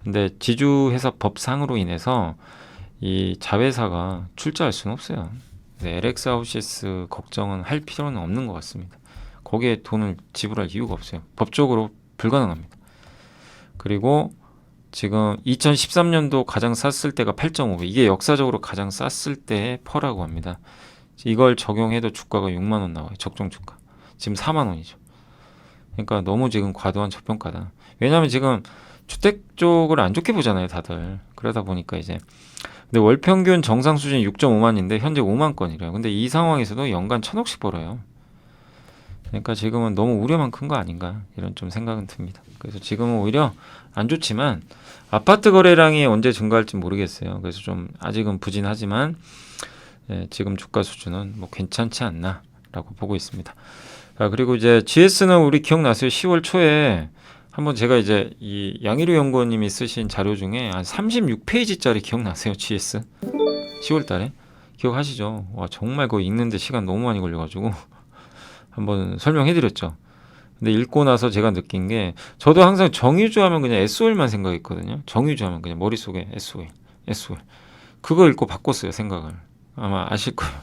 Speaker 1: 근데 지주회사 법상으로 인해서 이 자회사가 출자할 수는 없어요. LX 하우시스 걱정은 할 필요는 없는 것 같습니다. 거기에 돈을 지불할 이유가 없어요. 법적으로 불가능합니다. 그리고 지금 2013년도 가장 쌌을 때가 8.5배. 이게 역사적으로 가장 쌌을 때의 퍼라고 합니다. 이걸 적용해도 주가가 6만 원 나와요. 적정 주가. 지금 4만 원이죠. 그러니까 너무 지금 과도한 저평가다. 왜냐하면 지금 주택 쪽을 안 좋게 보잖아요, 다들. 그러다 보니까 이제. 근데 월 평균 정상 수준이 6.5만인데 현재 5만 건이래요. 근데 이 상황에서도 연간 1,000억씩 벌어요. 그러니까 지금은 너무 우려만 큰 거 아닌가, 이런 좀 생각은 듭니다. 그래서 지금은 오히려 안 좋지만 아파트 거래량이 언제 증가할지 모르겠어요. 그래서 좀 아직은 부진하지만 지금 주가 수준은 뭐 괜찮지 않나라고 보고 있습니다. 그리고 이제 GS는 우리 기억나세요? 10월 초에 한번 제가 이제 이 양희룡 연구원님이 쓰신 자료 중에 한 36페이지짜리 기억나세요? GS 10월 달에 기억하시죠? 와, 정말 그거 읽는데 시간 너무 많이 걸려가지고 한번 설명해드렸죠. 근데 읽고 나서 제가 느낀 게, 저도 항상 정유주 하면 그냥 SOL만 생각했거든요. 정유주 하면 그냥 머릿속에 SOL. 그거 읽고 바꿨어요, 생각을. 아마 아실 거예요.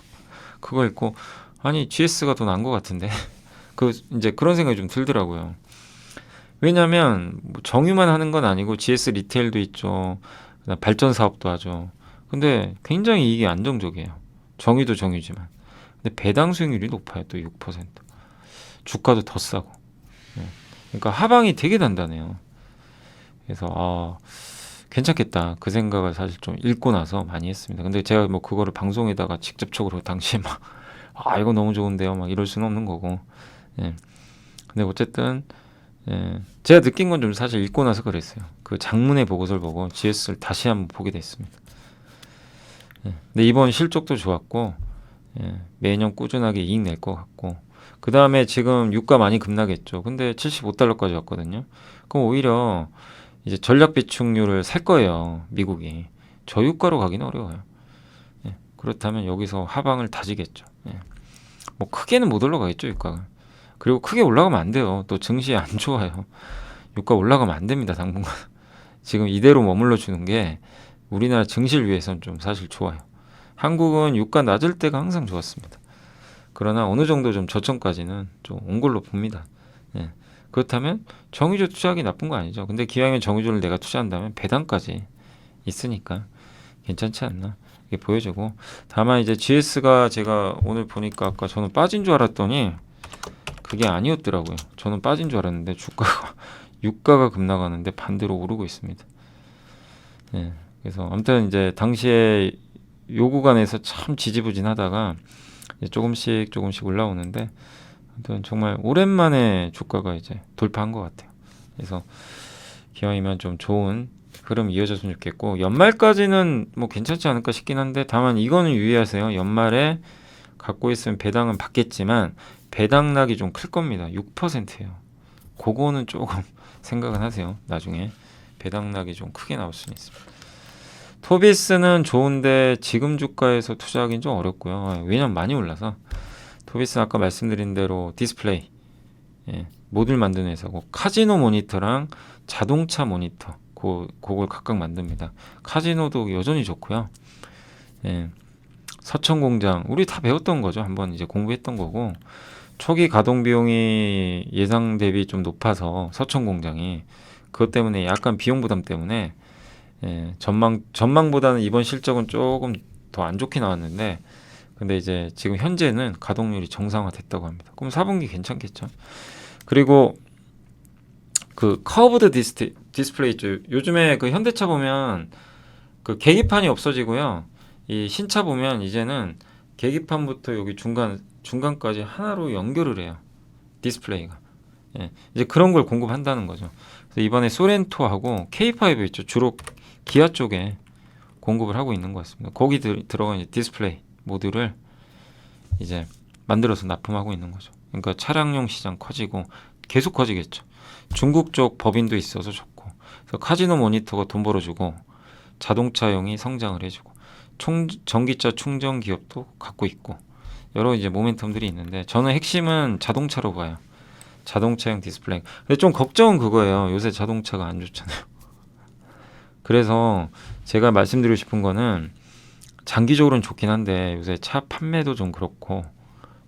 Speaker 1: 그거 읽고 아니 GS가 더 나은 것 같은데 이제 그런 생각이 좀 들더라고요. 왜냐하면 뭐 정유만 하는 건 아니고 GS 리테일도 있죠. 그다음 발전 사업도 하죠. 근데 굉장히 이게 안정적이에요. 정유도 정유지만. 근데 배당 수익률이 높아요. 또 6%. 주가도 더 싸고. 그러니까 하방이 되게 단단해요. 그래서 괜찮겠다, 그 생각을 사실 좀 읽고 나서 많이 했습니다. 근데 제가 뭐 그거를 방송에다가 직접적으로 당시에 막 이거 너무 좋은데요 막 이럴 수는 없는 거고. 근데 어쨌든 제가 느낀 건 좀 사실 읽고 나서 그랬어요. 그 장문의 보고서를 보고 GS를 다시 한번 보게 됐습니다. 근데 이번 실적도 좋았고, 매년 꾸준하게 이익 낼 것 같고, 그 다음에 지금 유가 많이 급락했죠. 근데 75달러까지 왔거든요. 그럼 오히려 이제 전략 비축률을 살 거예요, 미국이. 저유가로 가기는 어려워요. 그렇다면 여기서 하방을 다지겠죠. 뭐 크게는 못 올라가겠죠, 유가가. 그리고 크게 올라가면 안 돼요. 또 증시 안 좋아요. 유가 올라가면 안 됩니다, 당분간. 지금 이대로 머물러 주는 게 우리나라 증시를 위해서는 좀 사실 좋아요. 한국은 유가 낮을 때가 항상 좋았습니다. 그러나 어느 정도 좀 저점까지는 좀 온 걸로 봅니다. 그렇다면 정유주 투자하기 나쁜 거 아니죠. 근데 기왕이면 정유주를 내가 투자한다면 배당까지 있으니까 괜찮지 않나, 이게 보여지고. 다만 이제 GS가 제가 오늘 보니까 아까 저는 빠진 줄 알았더니 그게 아니었더라고요. 저는 빠진 줄 알았는데 주가가 유가가 급락하는데 반대로 오르고 있습니다. 그래서 아무튼 이제 당시에 요 구간에서 참 지지부진하다가 조금씩 올라오는데, 아무튼 정말 오랜만에 주가가 이제 돌파한 것 같아요. 그래서 기왕이면 좀 좋은 흐름 이어졌으면 좋겠고 연말까지는 뭐 괜찮지 않을까 싶긴 한데 다만 이거는 유의하세요. 연말에 갖고 있으면 배당은 받겠지만 배당락이 좀 클 겁니다. 6%예요. 그거는 조금 생각은 하세요. 나중에 배당락이 좀 크게 나올 수는 있습니다. 토비스는 좋은데 지금 주가에서 투자하기는 좀 어렵고요. 왜냐면 많이 올라서. 토비스는 아까 말씀드린 대로 디스플레이, 모듈 만드는 회사고 카지노 모니터랑 자동차 모니터 그걸 각각 만듭니다. 카지노도 여전히 좋고요. 서천 공장 우리 다 배웠던 거죠. 한번 이제 공부했던 거고 초기 가동 비용이 예상 대비 좀 높아서 서천 공장이 그것 때문에 약간 비용 부담 때문에 전망보다는 이번 실적은 조금 더 안 좋게 나왔는데 근데 이제 지금 현재는 가동률이 정상화됐다고 합니다. 그럼 4분기 괜찮겠죠. 그리고 그 커브드 디스플레이 있죠. 요즘에 그 현대차 보면 그 계기판이 없어지고요. 이 신차 보면 이제는 계기판부터 여기 중간까지 하나로 연결을 해요. 디스플레이가. 이제 그런 걸 공급한다는 거죠. 그래서 이번에 소렌토하고 K5 있죠. 주로 기아 쪽에 공급을 하고 있는 것 같습니다. 거기 들어간 이제 디스플레이 모듈을 이제 만들어서 납품하고 있는 거죠. 그러니까 차량용 시장 커지고 계속 커지겠죠. 중국 쪽 법인도 있어서 좋고 그래서 카지노 모니터가 돈 벌어주고 자동차용이 성장을 해주고 전기차 충전 기업도 갖고 있고 여러 이제 모멘텀들이 있는데 저는 핵심은 자동차로 봐요. 자동차용 디스플레이. 근데 좀 걱정은 그거예요. 요새 자동차가 안 좋잖아요. 그래서 제가 말씀드리고 싶은 거는 장기적으로는 좋긴 한데 요새 차 판매도 좀 그렇고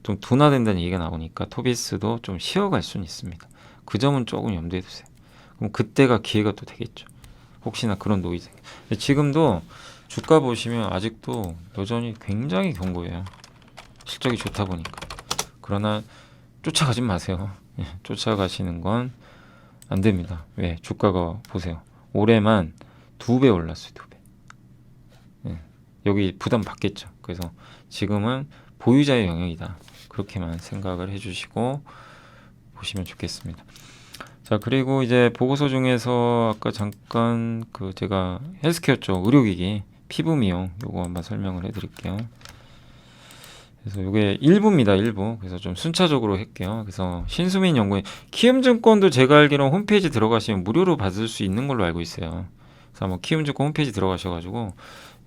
Speaker 1: 좀 둔화된다는 얘기가 나오니까 토비스도 좀 쉬어갈 수는 있습니다. 그 점은 조금 염두에 두세요. 그럼 그때가 기회가 또 되겠죠. 혹시나 그런 노이즈. 지금도 주가 보시면 아직도 여전히 굉장히 견고해요. 실적이 좋다 보니까. 그러나 쫓아가지 마세요. 쫓아가시는 건 안 됩니다. 왜? 주가가 보세요. 올해만 2배 올랐어요. 2배. 여기 부담 받겠죠. 그래서 지금은 보유자의 영역이다. 그렇게만 생각을 해주시고 보시면 좋겠습니다. 자, 그리고 이제 보고서 중에서 아까 잠깐 그 제가 헬스케어 쪽 의료기기 피부 미용 요거 한번 설명을 해드릴게요. 그래서 이게 1부입니다. 1부. 그래서 좀 순차적으로 할게요. 그래서 신수민 연구원 키움증권도 제가 알기로는 홈페이지 들어가시면 무료로 받을 수 있는 걸로 알고 있어요. 그래서 한번 키움증권 홈페이지 들어가셔가지고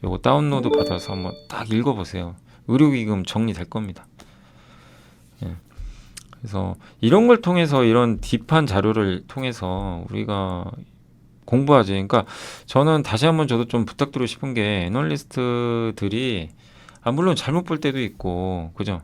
Speaker 1: 요거 다운로드 받아서 한번 딱 읽어보세요. 의료기금 정리될 겁니다. 그래서 이런 걸 통해서 이런 딥한 자료를 통해서 우리가 공부하지. 그러니까 저는 다시 한번 저도 좀 부탁드리고 싶은 게 애널리스트들이 물론 잘못 볼 때도 있고 그죠?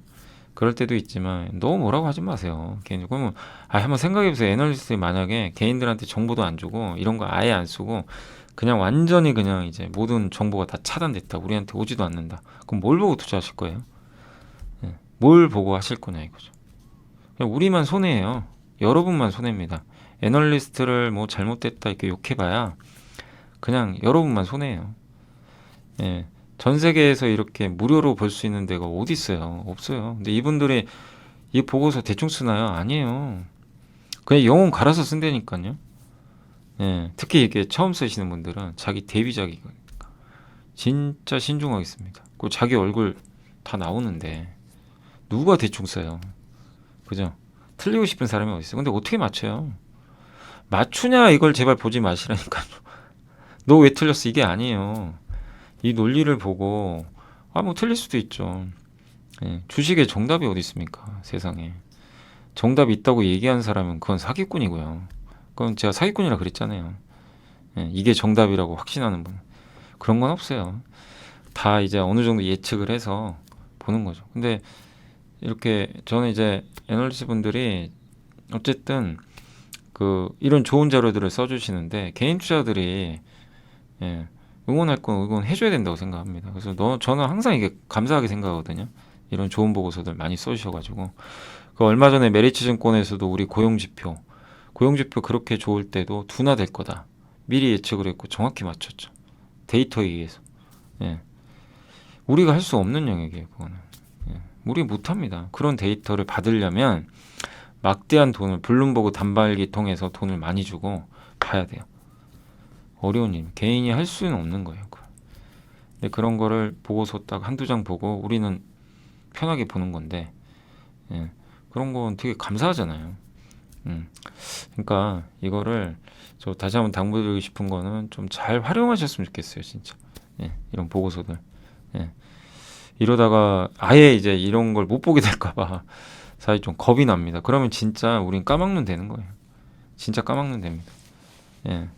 Speaker 1: 그럴 때도 있지만 너무 뭐라고 하지 마세요. 그러면 한번 생각해보세요. 애널리스트 만약에 개인들한테 정보도 안 주고 이런 거 아예 안 쓰고 그냥 완전히 그냥 이제 모든 정보가 다 차단됐다. 우리한테 오지도 않는다. 그럼 뭘 보고 투자하실 거예요? 뭘 보고 하실 거냐 이거죠. 그냥 우리만 손해예요. 여러분만 손해입니다. 애널리스트를 뭐 잘못됐다 이렇게 욕해봐야 그냥 여러분만 손해예요. 전 세계에서 이렇게 무료로 볼 수 있는 데가 어디 있어요? 없어요. 근데 이분들이 이 보고서 대충 쓰나요? 아니에요. 그냥 영혼 갈아서 쓴다니까요. 특히 이게 처음 쓰시는 분들은 자기 데뷔작이니까 진짜 신중하겠습니다. 그 자기 얼굴 다 나오는데 누가 대충 써요? 그죠? 틀리고 싶은 사람이 어디 있어요? 근데 어떻게 맞춰요? 맞추냐 이걸 제발 보지 마시라니까요. 너 왜 틀렸어? 이게 아니에요. 이 논리를 보고 뭐 틀릴 수도 있죠. 주식에 정답이 어디 있습니까? 세상에. 정답이 있다고 얘기하는 사람은 그건 사기꾼이고요. 그건 제가 사기꾼이라 그랬잖아요. 이게 정답이라고 확신하는 분. 그런 건 없어요. 다 이제 어느 정도 예측을 해서 보는 거죠. 근데 이렇게 저는 이제 애널리스트 분들이 어쨌든 이런 좋은 자료들을 써주시는데 개인 투자들이 응원할 건 응원해줘야 된다고 생각합니다. 그래서 저는 항상 이게 감사하게 생각하거든요. 이런 좋은 보고서들 많이 써주셔가지고 얼마 전에 메리츠증권에서도 우리 고용지표 그렇게 좋을 때도 둔화될 거다. 미리 예측을 했고 정확히 맞췄죠. 데이터에 의해서. 우리가 할 수 없는 영역이에요. 그거는. 우리 못합니다. 그런 데이터를 받으려면 막대한 돈을 블룸버그 단말기 통해서 돈을 많이 주고 봐야 돼요. 어려운 일, 개인이 할 수는 없는 거예요. 근데 그런 거를 보고서 딱 한두 장 보고 우리는 편하게 보는 건데, 예, 그런 건 되게 감사하잖아요. 그러니까 이거를 저 다시 한번 당부드리고 싶은 거는 좀 잘 활용하셨으면 좋겠어요, 진짜. 예, 이런 보고서들. 예, 이러다가 아예 이제 이런 걸 못 보게 될까봐 사실 좀 겁이 납니다. 그러면 진짜 우린 까막눈 되는 거예요. 진짜 까막눈 됩니다. 예.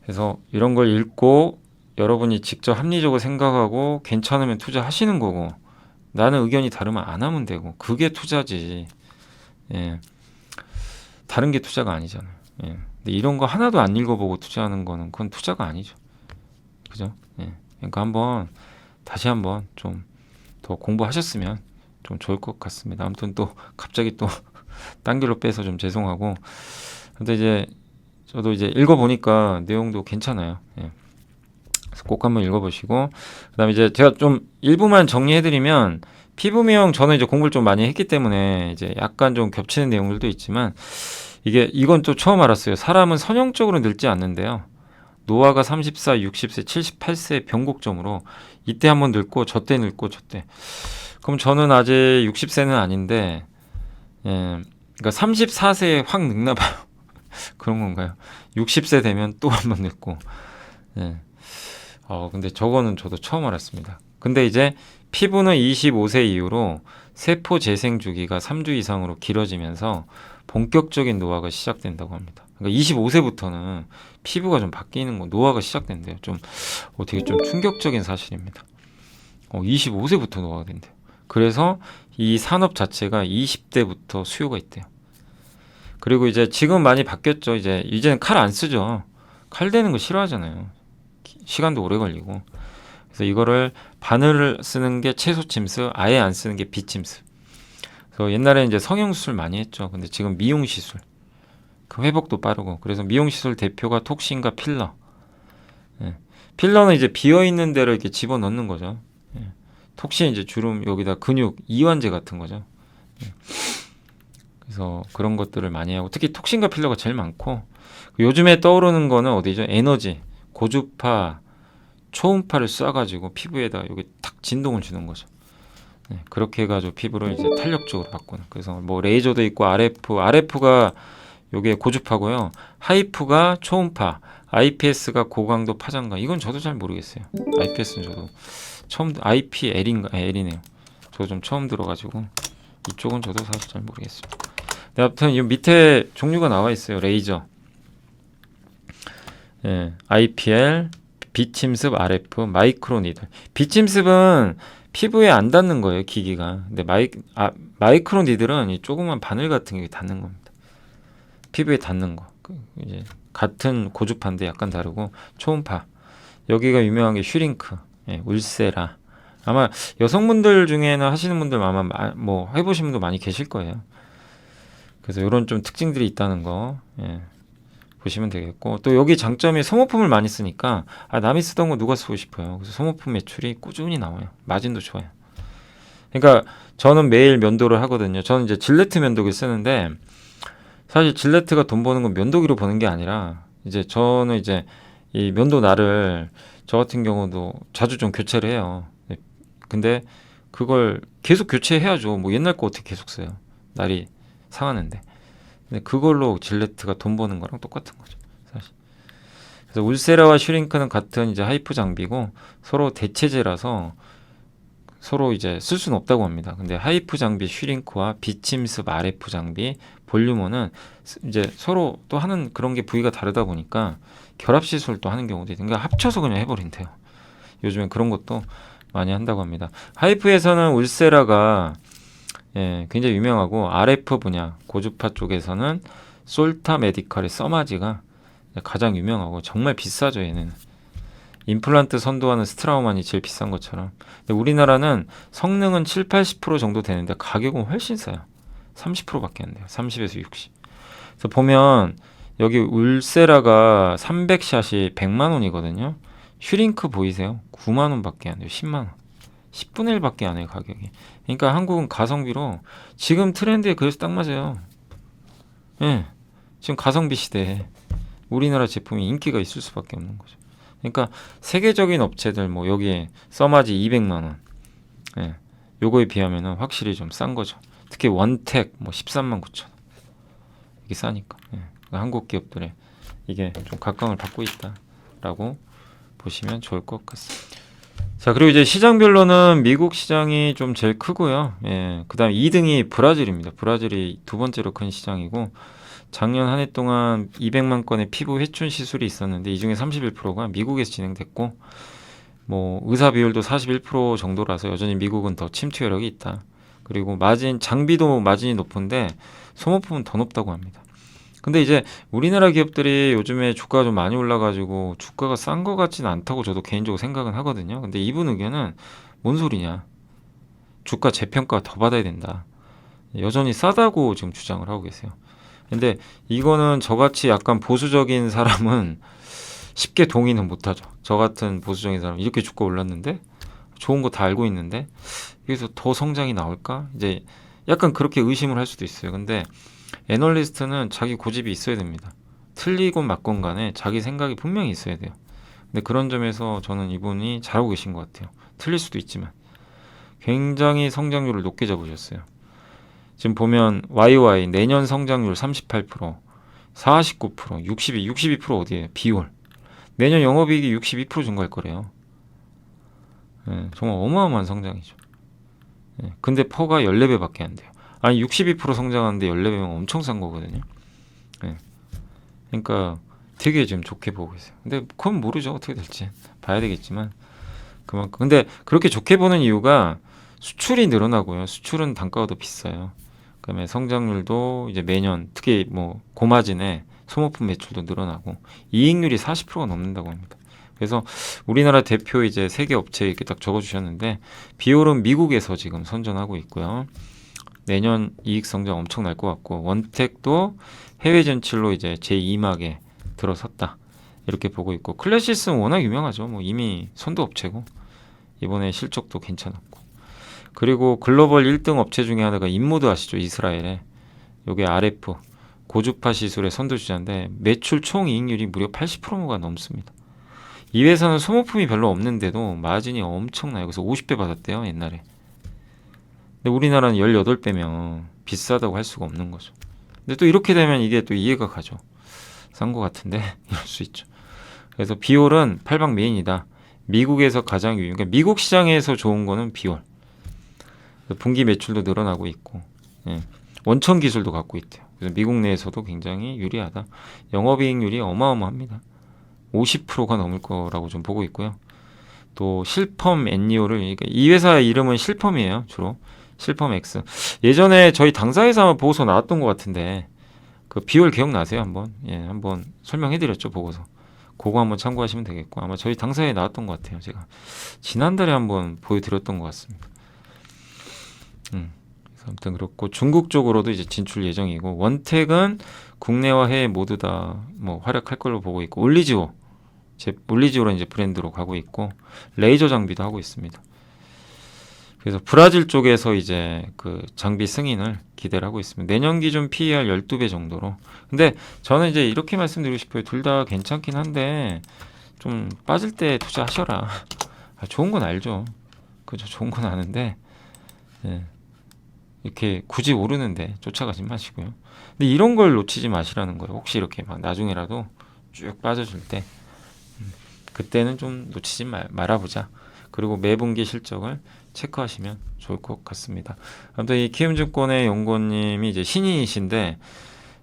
Speaker 1: 그래서 이런 걸 읽고 여러분이 직접 합리적으로 생각하고 괜찮으면 투자하시는 거고, 나는 의견이 다르면 안 하면 되고, 그게 투자지. 예. 다른 게 투자가 아니잖아요. 예. 근데 이런 거 하나도 안 읽어보고 투자하는 거는 그건 투자가 아니죠. 그죠? 예. 그러니까 다시 한번 좀 더 공부하셨으면 좀 좋을 것 같습니다. 아무튼 또 갑자기 또 딴 길로 빼서 좀 죄송하고, 근데 이제 저도 이제 읽어보니까 내용도 괜찮아요. 예. 그래서 꼭 한번 읽어보시고, 그다음에 이제 제가 좀 일부만 정리해드리면, 피부 미용 저는 이제 공부를 좀 많이 했기 때문에 이제 약간 좀 겹치는 내용들도 있지만, 이건 또 처음 알았어요. 사람은 선형적으로 늙지 않는데요. 노화가 34, 60세, 78세 변곡점으로 이때 한번 늙고 저때 늙고 저때. 그럼 저는 아직 60세는 아닌데, 예, 그러니까 34세에 확 늙나 봐요. 그런 건가요? 60세 되면 또 한 번 늙고. 예. 근데 저거는 저도 처음 알았습니다. 근데 이제 피부는 25세 이후로 세포 재생 주기가 3주 이상으로 길어지면서 본격적인 노화가 시작된다고 합니다. 그러니까 25세부터는 피부가 좀 바뀌는 거, 노화가 시작된대요. 좀 어떻게 좀 충격적인 사실입니다. 25세부터 노화가 된대요. 그래서 이 산업 자체가 20대부터 수요가 있대요. 그리고 이제 지금 많이 바뀌었죠. 이제는 칼 안 쓰죠. 칼 대는 거 싫어하잖아요. 시간도 오래 걸리고. 그래서 이거를 바늘을 쓰는 게 채소 침수, 아예 안 쓰는 게 비침수. 그래서 옛날에는 이제 성형수술 많이 했죠. 근데 지금 미용시술. 그 회복도 빠르고. 그래서 미용시술 대표가 톡신과 필러. 예. 필러는 이제 비어있는 데를 이렇게 집어넣는 거죠. 예. 톡신 이제 주름 여기다 근육, 이완제 같은 거죠. 예. 그래서 그런 것들을 많이 하고, 특히 톡신과 필러가 제일 많고, 요즘에 떠오르는 거는 어디죠? 에너지, 고주파, 초음파를 쏴가지고 피부에다 여기 탁 진동을 주는 거죠. 네, 그렇게 해가지고 피부를 이제 탄력적으로 바꾸는. 그래서 뭐 레이저도 있고 RF가 요게 고주파고요. 하이프가 초음파, IPS가 고강도 파장가. 이건 저도 잘 모르겠어요. IPS는 저도 처음, IPL인가? L이네요. 저도 좀 처음 들어가지고 이쪽은 저도 사실 잘 모르겠어요. 네, 아무튼 이 밑에 종류가 나와 있어요. 레이저, 예, IPL, 비침습, RF, 마이크로니들. 비침습은 피부에 안 닿는 거예요, 기기가. 근데 마이크로니들은 이 조그만 바늘 같은 게 닿는 겁니다. 피부에 닿는 거. 이제 같은 고주파인데 약간 다르고, 초음파. 여기가 유명한 게 슈링크, 예, 울세라. 아마 여성분들 중에는 하시는 분들 아마 뭐 해보신 분도 많이 계실 거예요. 그래서 이런 좀 특징들이 있다는 거, 예, 보시면 되겠고, 또 여기 장점이 소모품을 많이 쓰니까 남이 쓰던 거 누가 쓰고 싶어요. 그래서 소모품 매출이 꾸준히 나와요. 마진도 좋아요. 그러니까 저는 매일 면도를 하거든요. 저는 이제 질레트 면도기 쓰는데, 사실 질레트가 돈 버는 건 면도기로 버는 게 아니라, 이제 저는 이제 이 면도 날을 저 같은 경우도 자주 좀 교체를 해요. 근데 그걸 계속 교체해야죠. 뭐 옛날 거 어떻게 계속 써요. 날이 상하는데. 근데 그걸로 질레트가 돈 버는 거랑 똑같은 거죠, 사실. 그래서 울세라와 슈링크는 같은 이제 하이프 장비고, 서로 대체제라서 서로 이제 쓸 수는 없다고 합니다. 근데 하이프 장비 슈링크와 비침습 RF 장비 볼륨어는 이제 서로 또 하는 그런 게 부위가 다르다 보니까 결합 시술도 하는 경우도 있으니까 합쳐서 그냥 해버린대요. 요즘엔 그런 것도 많이 한다고 합니다. 하이프에서는 울세라가, 예, 굉장히 유명하고, RF 분야 고주파 쪽에서는 솔타 메디칼의 써마지가 가장 유명하고 정말 비싸죠. 얘는 임플란트 선도하는 스트라우만이 제일 비싼 것처럼. 근데 우리나라는 성능은 7, 80% 정도 되는데 가격은 훨씬 싸요. 30%밖에 안 돼요. 30에서 60. 그래서 보면 여기 울세라가 300샷이 100만 원이거든요. 슈링크 보이세요? 9만 원밖에 안 돼요. 10만 원. 10분의 1밖에 안 해요, 가격이. 그러니까 한국은 가성비로 지금 트렌드에 그래서 딱 맞아요. 예. 지금 가성비 시대에 우리나라 제품이 인기가 있을 수밖에 없는 거죠. 그러니까 세계적인 업체들 뭐 여기에 써마지 200만 원, 예, 요거에 비하면은 확실히 좀 싼 거죠. 특히 원택 뭐 13만 9천 원, 이게 싸니까. 예. 그러니까 한국 기업들의 이게 좀 각광을 받고 있다라고 보시면 좋을 것 같습니다. 자, 그리고 이제 시장별로는 미국 시장이 좀 제일 크고요. 예, 그다음 2등이 브라질입니다. 브라질이 두 번째로 큰 시장이고, 작년 한 해 동안 200만 건의 피부 회춘 시술이 있었는데 이 중에 31%가 미국에서 진행됐고, 뭐 의사 비율도 41% 정도라서 여전히 미국은 더 침투 여력이 있다. 그리고 장비도 마진이 높은데 소모품은 더 높다고 합니다. 근데 이제 우리나라 기업들이 요즘에 주가가 좀 많이 올라가지고 주가가 싼 것 같지는 않다고 저도 개인적으로 생각은 하거든요. 근데 이분 의견은 뭔 소리냐? 주가 재평가 더 받아야 된다. 여전히 싸다고 지금 주장을 하고 계세요. 근데 이거는 저같이 약간 보수적인 사람은 쉽게 동의는 못하죠. 저 같은 보수적인 사람 이렇게 주가 올랐는데 좋은 거 다 알고 있는데 여기서 더 성장이 나올까? 이제 약간 그렇게 의심을 할 수도 있어요. 근데 애널리스트는 자기 고집이 있어야 됩니다. 틀리건 맞건 간에 자기 생각이 분명히 있어야 돼요. 근데 그런 점에서 저는 이분이 잘하고 계신 것 같아요. 틀릴 수도 있지만 굉장히 성장률을 높게 잡으셨어요. 지금 보면 YY 내년 성장률 38%, 49%, 62% 어디에요? 비율. 내년 영업이익이 62% 증가할 거래요. 예, 정말 어마어마한 성장이죠. 예, 근데 퍼가 14배밖에 안 돼요. 아니 62% 성장하는데 14배면 엄청 싼 거거든요. 예, 그러니까 되게 지금 좋게 보고 있어요. 근데 그건 모르죠. 어떻게 될지. 봐야 되겠지만 그만큼. 근데 그렇게 좋게 보는 이유가 수출이 늘어나고요. 수출은 단가가 더 비싸요. 그다음에 성장률도 이제 매년 특히 뭐 고마진에 소모품 매출도 늘어나고 이익률이 40%가 넘는다고 합니다. 그래서 우리나라 대표 이제 세계 업체 이렇게 딱 적어주셨는데 비올은 미국에서 지금 선전하고 있고요. 내년 이익 성장 엄청 날 것 같고 원택도 해외 진출로 이제 제2막에 들어섰다 이렇게 보고 있고 클래시스는 워낙 유명하죠. 뭐 이미 선도 업체고 이번에 실적도 괜찮았고 그리고 글로벌 1등 업체 중에 하나가 인모드 아시죠? 이스라엘에 요게 RF 고주파 시술의 선두주자인데 매출 총 이익률이 무려 80%가 넘습니다. 이 회사는 소모품이 별로 없는데도 마진이 엄청나요. 그래서 50배 받았대요 옛날에. 근데 우리나라는 18배면 비싸다고 할 수가 없는 거죠. 근데 또 이렇게 되면 이게 또 이해가 가죠. 싼 거 같은데 이럴 수 있죠. 그래서 비올은 팔방 메인이다. 미국에서 가장 그러니까 미국 시장에서 좋은 거는 비올. 분기 매출도 늘어나고 있고 예. 원천 기술도 갖고 있대요. 그래서 미국 내에서도 굉장히 유리하다. 영업이익률이 어마어마합니다. 50%가 넘을 거라고 좀 보고 있고요. 또 실펌 엔리오를 그러니까 이 회사의 이름은 실펌이에요. 주로 실펌 X. 예전에 저희 당사에서 아마 보고서 나왔던 것 같은데 그 비올 기억나세요? 한번 설명해드렸죠 보고서. 그거 한번 참고하시면 되겠고 아마 저희 당사에 나왔던 것 같아요. 제가 지난달에 한번 보여드렸던 것 같습니다. 아무튼 그렇고 중국 쪽으로도 이제 진출 예정이고 원택은 국내와 해외 모두 다 뭐 활약할 걸로 보고 있고 올리지오로 이제 브랜드로 가고 있고 레이저 장비도 하고 있습니다. 그래서 브라질 쪽에서 이제 그 장비 승인을 기대를 하고 있습니다. 내년 기준 PER 12배 정도로. 근데 저는 이제 이렇게 말씀드리고 싶어요. 둘 다 괜찮긴 한데 좀 빠질 때 투자하셔라. 좋은 건 알죠. 그죠? 좋은 건 아는데 예. 이렇게 굳이 오르는데 쫓아가지 마시고요. 근데 이런 걸 놓치지 마시라는 거예요. 혹시 이렇게 막 나중에라도 쭉 빠져줄 때 그때는 좀 놓치지 말아보자. 그리고 매분기 실적을 체크하시면 좋을 것 같습니다. 아무튼 이 키움증권의 연구원님이 이제 신인이신데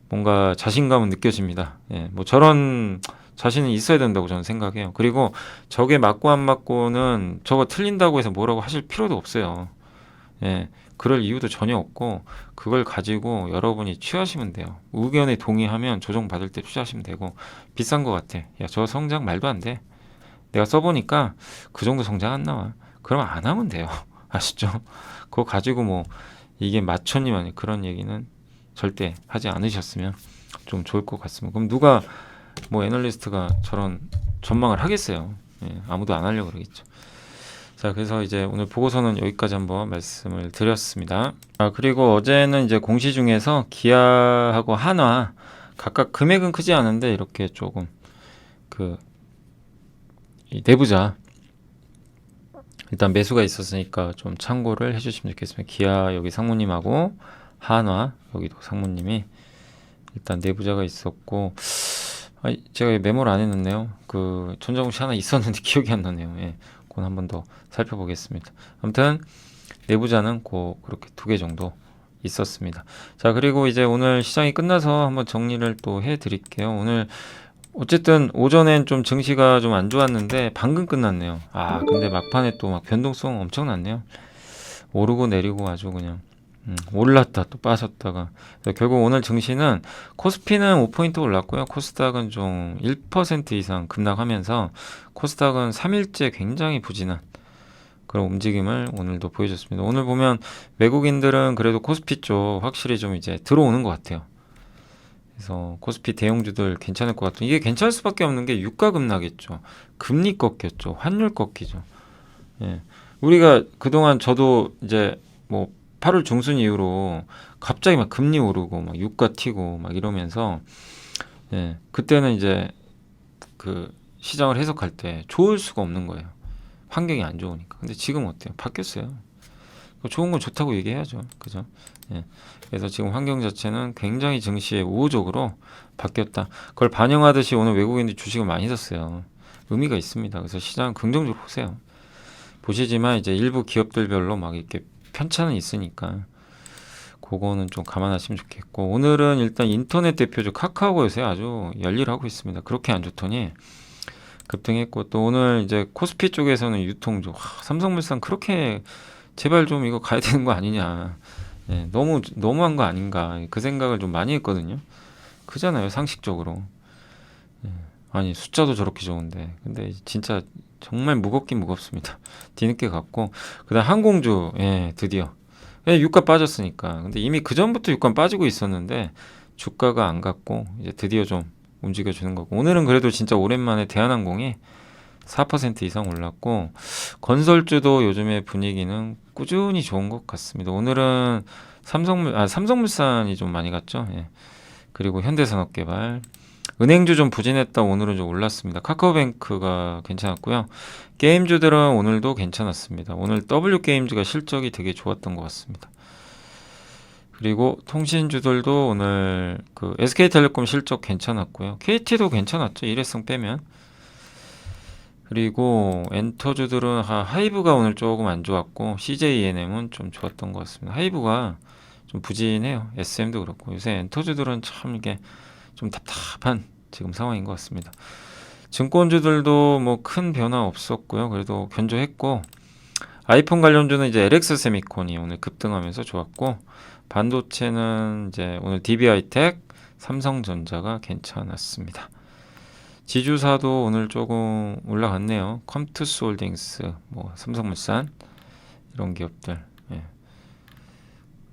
Speaker 1: 뭔가 자신감은 느껴집니다. 예, 뭐 저런 자신은 있어야 된다고 저는 생각해요. 그리고 저게 맞고 안 맞고는 저거 틀린다고 해서 뭐라고 하실 필요도 없어요. 예, 그럴 이유도 전혀 없고 그걸 가지고 여러분이 취하시면 돼요. 의견에 동의하면 조정받을 때 투자하시면 되고 비싼 것 같아. 야, 저 성장 말도 안 돼. 내가 써보니까 그 정도 성장 안 나와. 그러면 안 하면 돼요. 아시죠? 그거 가지고 뭐 이게 맞췄니 아니 그런 얘기는 절대 하지 않으셨으면 좀 좋을 것 같습니다. 그럼 누가 뭐 애널리스트가 저런 전망을 하겠어요. 예, 아무도 안 하려고 그러겠죠. 자, 그래서 이제 오늘 보고서는 여기까지 한번 말씀을 드렸습니다. 그리고 어제는 이제 공시 중에서 기아하고 한화 각각 금액은 크지 않은데 이렇게 조금 그 이 내부자 일단 매수가 있었으니까 좀 참고를 해주시면 좋겠습니다. 기아 여기 상무님하고 한화 여기도 상무님이 일단 내부자가 있었고, 제가 메모를 안 해놨네요. 그 전자공시 하나 있었는데 기억이 안 나네요. 예, 그건 한 번 더 살펴보겠습니다. 아무튼 내부자는 그렇게 2개 정도 있었습니다. 자, 그리고 이제 오늘 시장이 끝나서 한번 정리를 또 해드릴게요. 오늘 어쨌든 오전엔 좀 증시가 좀 안 좋았는데 방금 끝났네요. 근데 막판에 또 막 변동성 엄청났네요. 오르고 내리고 아주 그냥 올랐다 또 빠졌다가. 결국 오늘 증시는 코스피는 5포인트 올랐고요. 코스닥은 좀 1% 이상 급락하면서 코스닥은 3일째 굉장히 부진한 그런 움직임을 오늘도 보여줬습니다. 오늘 보면 외국인들은 그래도 코스피 쪽 확실히 좀 이제 들어오는 것 같아요. 그래서 코스피 대형주들 괜찮을 것 같은, 이게 괜찮을 수밖에 없는 게 유가 급락했죠. 금리 꺾였죠. 환율 꺾이죠. 예. 우리가 그동안 저도 이제 뭐 8월 중순 이후로 갑자기 막 금리 오르고 막 유가 튀고 막 이러면서, 예, 그때는 이제 그 시장을 해석할 때 좋을 수가 없는 거예요. 환경이 안 좋으니까. 근데 지금 어때요? 바뀌었어요. 좋은 건 좋다고 얘기해야죠. 그죠? 예. 그래서 지금 환경 자체는 굉장히 증시에 우호적으로 바뀌었다. 그걸 반영하듯이 오늘 외국인들이 주식을 많이 샀어요. 의미가 있습니다. 그래서 시장 긍정적으로 보세요. 보시지만 이제 일부 기업들별로 막 이렇게 편차는 있으니까 그거는 좀 감안하시면 좋겠고, 오늘은 일단 인터넷 대표죠. 카카오가 요새 아주 열일하고 있습니다. 그렇게 안 좋더니 급등했고, 또 오늘 이제 코스피 쪽에서는 유통주, 삼성물산 그렇게 제발 좀 이거 가야 되는 거 아니냐. 예, 너무한 거 아닌가. 그 생각을 좀 많이 했거든요. 그잖아요, 상식적으로. 예, 아니, 숫자도 저렇게 좋은데. 근데 진짜 정말 무겁긴 무겁습니다. 뒤늦게 갔고, 그다음 항공주, 예, 드디어. 예, 유가 빠졌으니까. 근데 이미 그 전부터 유가 빠지고 있었는데 주가가 안 갔고 이제 드디어 좀 움직여주는 거고, 오늘은 그래도 진짜 오랜만에 대한항공이 4% 이상 올랐고, 건설주도 요즘에 분위기는 꾸준히 좋은 것 같습니다. 오늘은 삼성물산이 좀 많이 갔죠. 예. 그리고 현대산업개발, 은행주 좀 부진했다 오늘은 좀 올랐습니다. 카카오뱅크가 괜찮았고요. 게임주들은 오늘도 괜찮았습니다. 오늘 W게임즈가 실적이 되게 좋았던 것 같습니다. 그리고 통신주들도 오늘 그 SK텔레콤 실적 괜찮았고요. KT도 괜찮았죠. 일회성 빼면. 그리고 엔터주들은 하이브가 오늘 조금 안 좋았고, CJENM은 좀 좋았던 것 같습니다. 하이브가 좀 부진해요. SM도 그렇고. 요새 엔터주들은 참 이게 좀 답답한 지금 상황인 것 같습니다. 증권주들도 뭐 큰 변화 없었고요. 그래도 견조했고, 아이폰 관련주는 이제 LX세미콘이 오늘 급등하면서 좋았고, 반도체는 이제 오늘 DB하이텍, 삼성전자가 괜찮았습니다. 지주사도 오늘 조금 올라갔네요. 컴투스홀딩스, 뭐 삼성물산 이런 기업들. 예.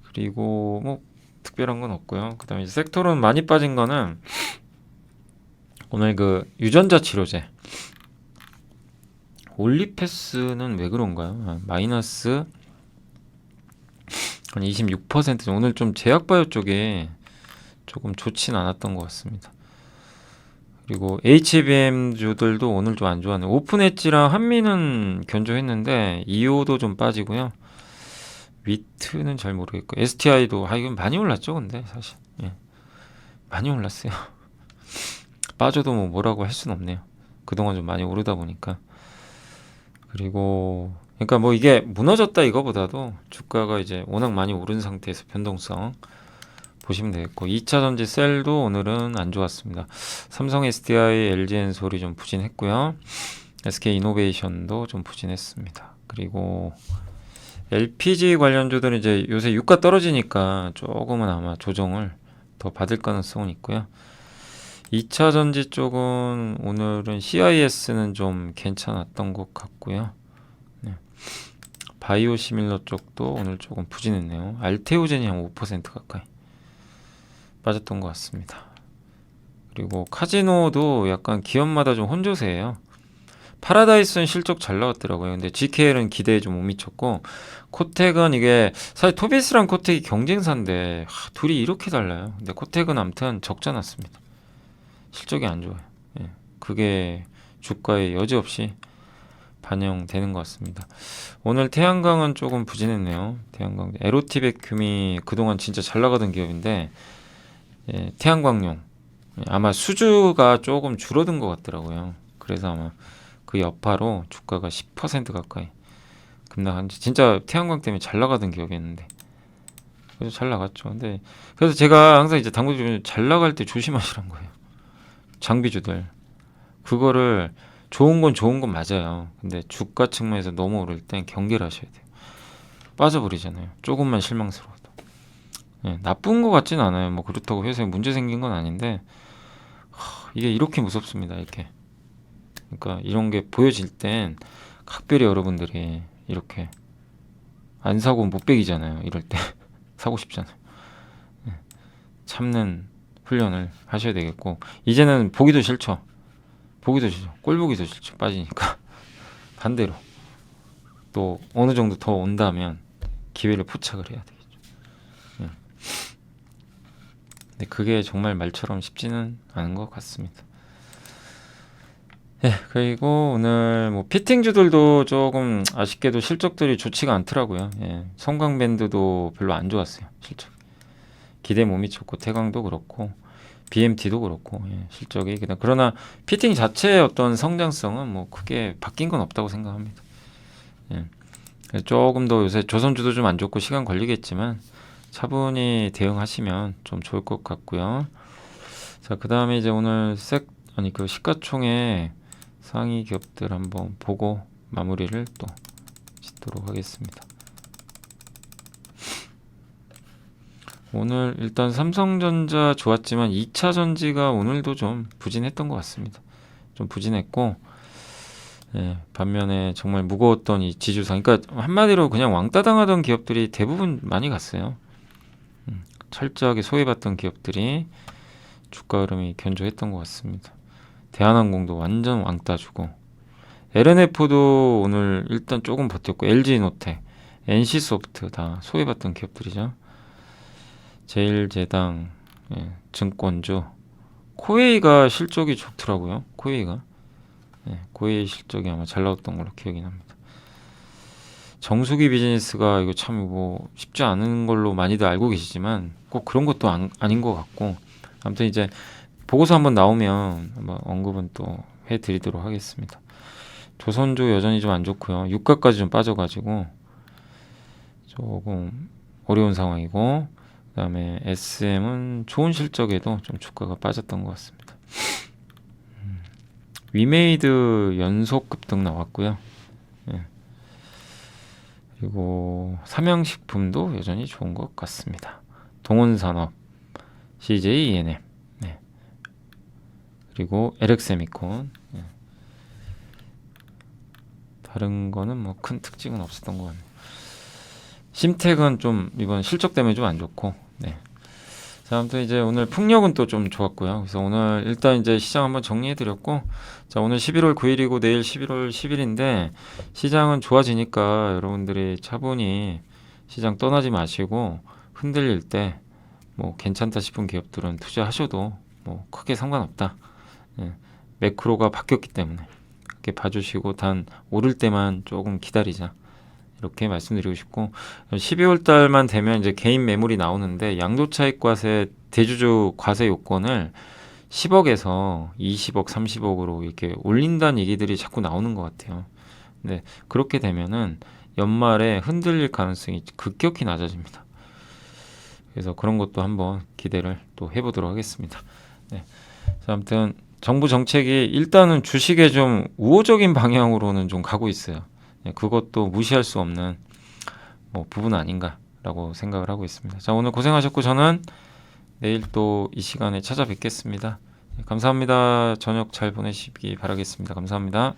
Speaker 1: 그리고 뭐 특별한 건 없고요. 그다음에 섹터로는 많이 빠진 거는 오늘 그 유전자 치료제 올리패스는 왜 그런가요? 마이너스 한 26%. 오늘 좀 제약바이오 쪽에 조금 좋진 않았던 것 같습니다. 그리고 HBM주들도 오늘 좀 안 좋았네요. 오픈엣지랑 한미는 견조했는데 EO도 좀 빠지고요. 위트는 잘 모르겠고, STI도 이건 많이 올랐죠. 근데 사실 많이 올랐어요. 빠져도 뭐라고 할 수는 없네요. 그동안 좀 많이 오르다 보니까. 그리고 그러니까 뭐 이게 무너졌다 이거보다도 주가가 이제 워낙 많이 오른 상태에서 변동성 보시면 되겠고, 2차전지 셀도 오늘은 안 좋았습니다. 삼성 SDI, LG엔솔이 좀 부진했고요. SK이노베이션도 좀 부진했습니다. 그리고 LPG 관련주들은 이제 요새 유가 떨어지니까 조금은 아마 조정을 더 받을 가능성은 있고요. 2차전지 쪽은 오늘은 CIS는 좀 괜찮았던 것 같고요. 네. 바이오시밀러 쪽도 오늘 조금 부진했네요. 알테오젠이 한 5% 가까이 빠졌던 것 같습니다. 그리고 카지노도 약간 기업마다 좀 혼조세예요. 파라다이스는 실적 잘 나왔더라고요. 근데 GKL은 기대에 좀 못 미쳤고, 코텍은 이게 사실 토비스랑 코텍이 경쟁사인데 둘이 이렇게 달라요. 근데 코텍은 아무튼 적자 났습니다. 실적이 안 좋아요. 예, 그게 주가에 여지없이 반영되는 것 같습니다. 오늘 태양광은 조금 부진했네요. 태양광 에로티베큐미 그동안 진짜 잘 나가던 기업인데, 예, 태양광용 아마 수주가 조금 줄어든 것 같더라고요. 그래서 아마 그 여파로 주가가 10% 가까이 급락한지. 진짜 태양광 때문에 잘 나가던 기업이었는데 그래서 잘 나갔죠. 근데 그래서 제가 항상 이제 당구주는 잘 나갈 때 조심하시란 거예요. 장비주들 그거를 좋은 건 맞아요. 근데 주가 측면에서 너무 오를 땐 경계를 하셔야 돼요. 빠져버리잖아요. 조금만 실망스러워도. 예, 나쁜 것 같진 않아요. 뭐 그렇다고 회사에 문제 생긴 건 아닌데 이게 이렇게 무섭습니다. 이렇게. 그러니까 이런 게 보여질 땐 각별히 여러분들이 이렇게 안 사고 못 베기잖아요. 이럴 때 사고 싶잖아요. 예, 참는 훈련을 하셔야 되겠고, 이제는 보기도 싫죠. 보기도 싫죠. 꼴 보기도 싫죠. 빠지니까. 반대로 또 어느 정도 더 온다면 기회를 포착을 해야 되겠죠. 예. 근데 그게 정말 말처럼 쉽지는 않은 것 같습니다. 예, 그리고 오늘 뭐 피팅주들도 조금 아쉽게도 실적들이 좋지가 않더라고요. 예, 성광밴드도 별로 안 좋았어요. 실적 기대 못 미쳤고, 태광도 그렇고 BMT도 그렇고, 예, 실적이 그냥. 그러나 피팅 자체의 어떤 성장성은 뭐 크게 바뀐 건 없다고 생각합니다. 예, 조금 더 요새 조선주도 좀 안 좋고 시간 걸리겠지만 차분히 대응하시면 좀 좋을 것 같고요. 자, 그 다음에 이제 오늘 그 시가총액 상위 기업들 한번 보고 마무리를 또 짓도록 하겠습니다. 오늘 일단 삼성전자 좋았지만 2차 전지가 오늘도 좀 부진했던 것 같습니다. 좀 부진했고, 예, 반면에 정말 무거웠던 이 지주상, 그러니까 한마디로 그냥 왕따 당하던 기업들이 대부분 많이 갔어요. 철저하게 소외받던 기업들이 주가 흐름이 견조했던 것 같습니다. 대한항공도 완전 왕따 주고, LNF도 오늘 일단 조금 버텼고, LG노텍, NC소프트 다 소외받던 기업들이죠. 제일제당, 예, 증권주, 코웨이가 실적이 좋더라고요. 코웨이가, 예, 코웨이 실적이 아마 잘 나왔던 걸로 기억이 납니다. 정수기 비즈니스가 이거 참 뭐 쉽지 않은 걸로 많이들 알고 계시지만 꼭 그런 것도 아닌 것 같고, 아무튼 이제 보고서 한번 나오면 한번 언급은 또 해드리도록 하겠습니다. 조선주 여전히 좀 안 좋고요. 유가까지 좀 빠져가지고 조금 어려운 상황이고, 그 다음에 SM은 좋은 실적에도 좀 주가가 빠졌던 것 같습니다. 위메이드 연속 급등 나왔고요. 예. 그리고 삼양식품도 여전히 좋은 것 같습니다. 동원산업, CJ ENM, 네. 그리고 LX세미콘. 예. 다른 거는 뭐 큰 특징은 없었던 것 같네요. 심텍은 좀 이번 실적 때문에 좀 안 좋고, 네. 자, 아무튼 이제 오늘 풍력은 또 좀 좋았고요. 그래서 오늘 일단 이제 시장 한번 정리해드렸고, 자, 오늘 11월 9일이고 내일 11월 10일인데 시장은 좋아지니까 여러분들이 차분히 시장 떠나지 마시고, 흔들릴 때 뭐 괜찮다 싶은 기업들은 투자하셔도 뭐 크게 상관없다. 예, 매크로가 바뀌었기 때문에 그렇게 봐주시고, 단 오를 때만 조금 기다리자, 이렇게 말씀드리고 싶고, 12월 달만 되면 이제 개인 매물이 나오는데 양도차익 과세 대주주 과세 요건을 10억에서 20억, 30억으로 이렇게 올린다는 얘기들이 자꾸 나오는 것 같아요. 근데 그렇게 되면은 연말에 흔들릴 가능성이 급격히 낮아집니다. 그래서 그런 것도 한번 기대를 또 해보도록 하겠습니다. 네. 자, 아무튼 정부 정책이 일단은 주식에 좀 우호적인 방향으로는 좀 가고 있어요. 네, 그것도 무시할 수 없는 뭐 부분 아닌가라고 생각을 하고 있습니다. 자, 오늘 고생하셨고 저는 내일 또 이 시간에 찾아뵙겠습니다. 네, 감사합니다. 저녁 잘 보내시기 바라겠습니다. 감사합니다.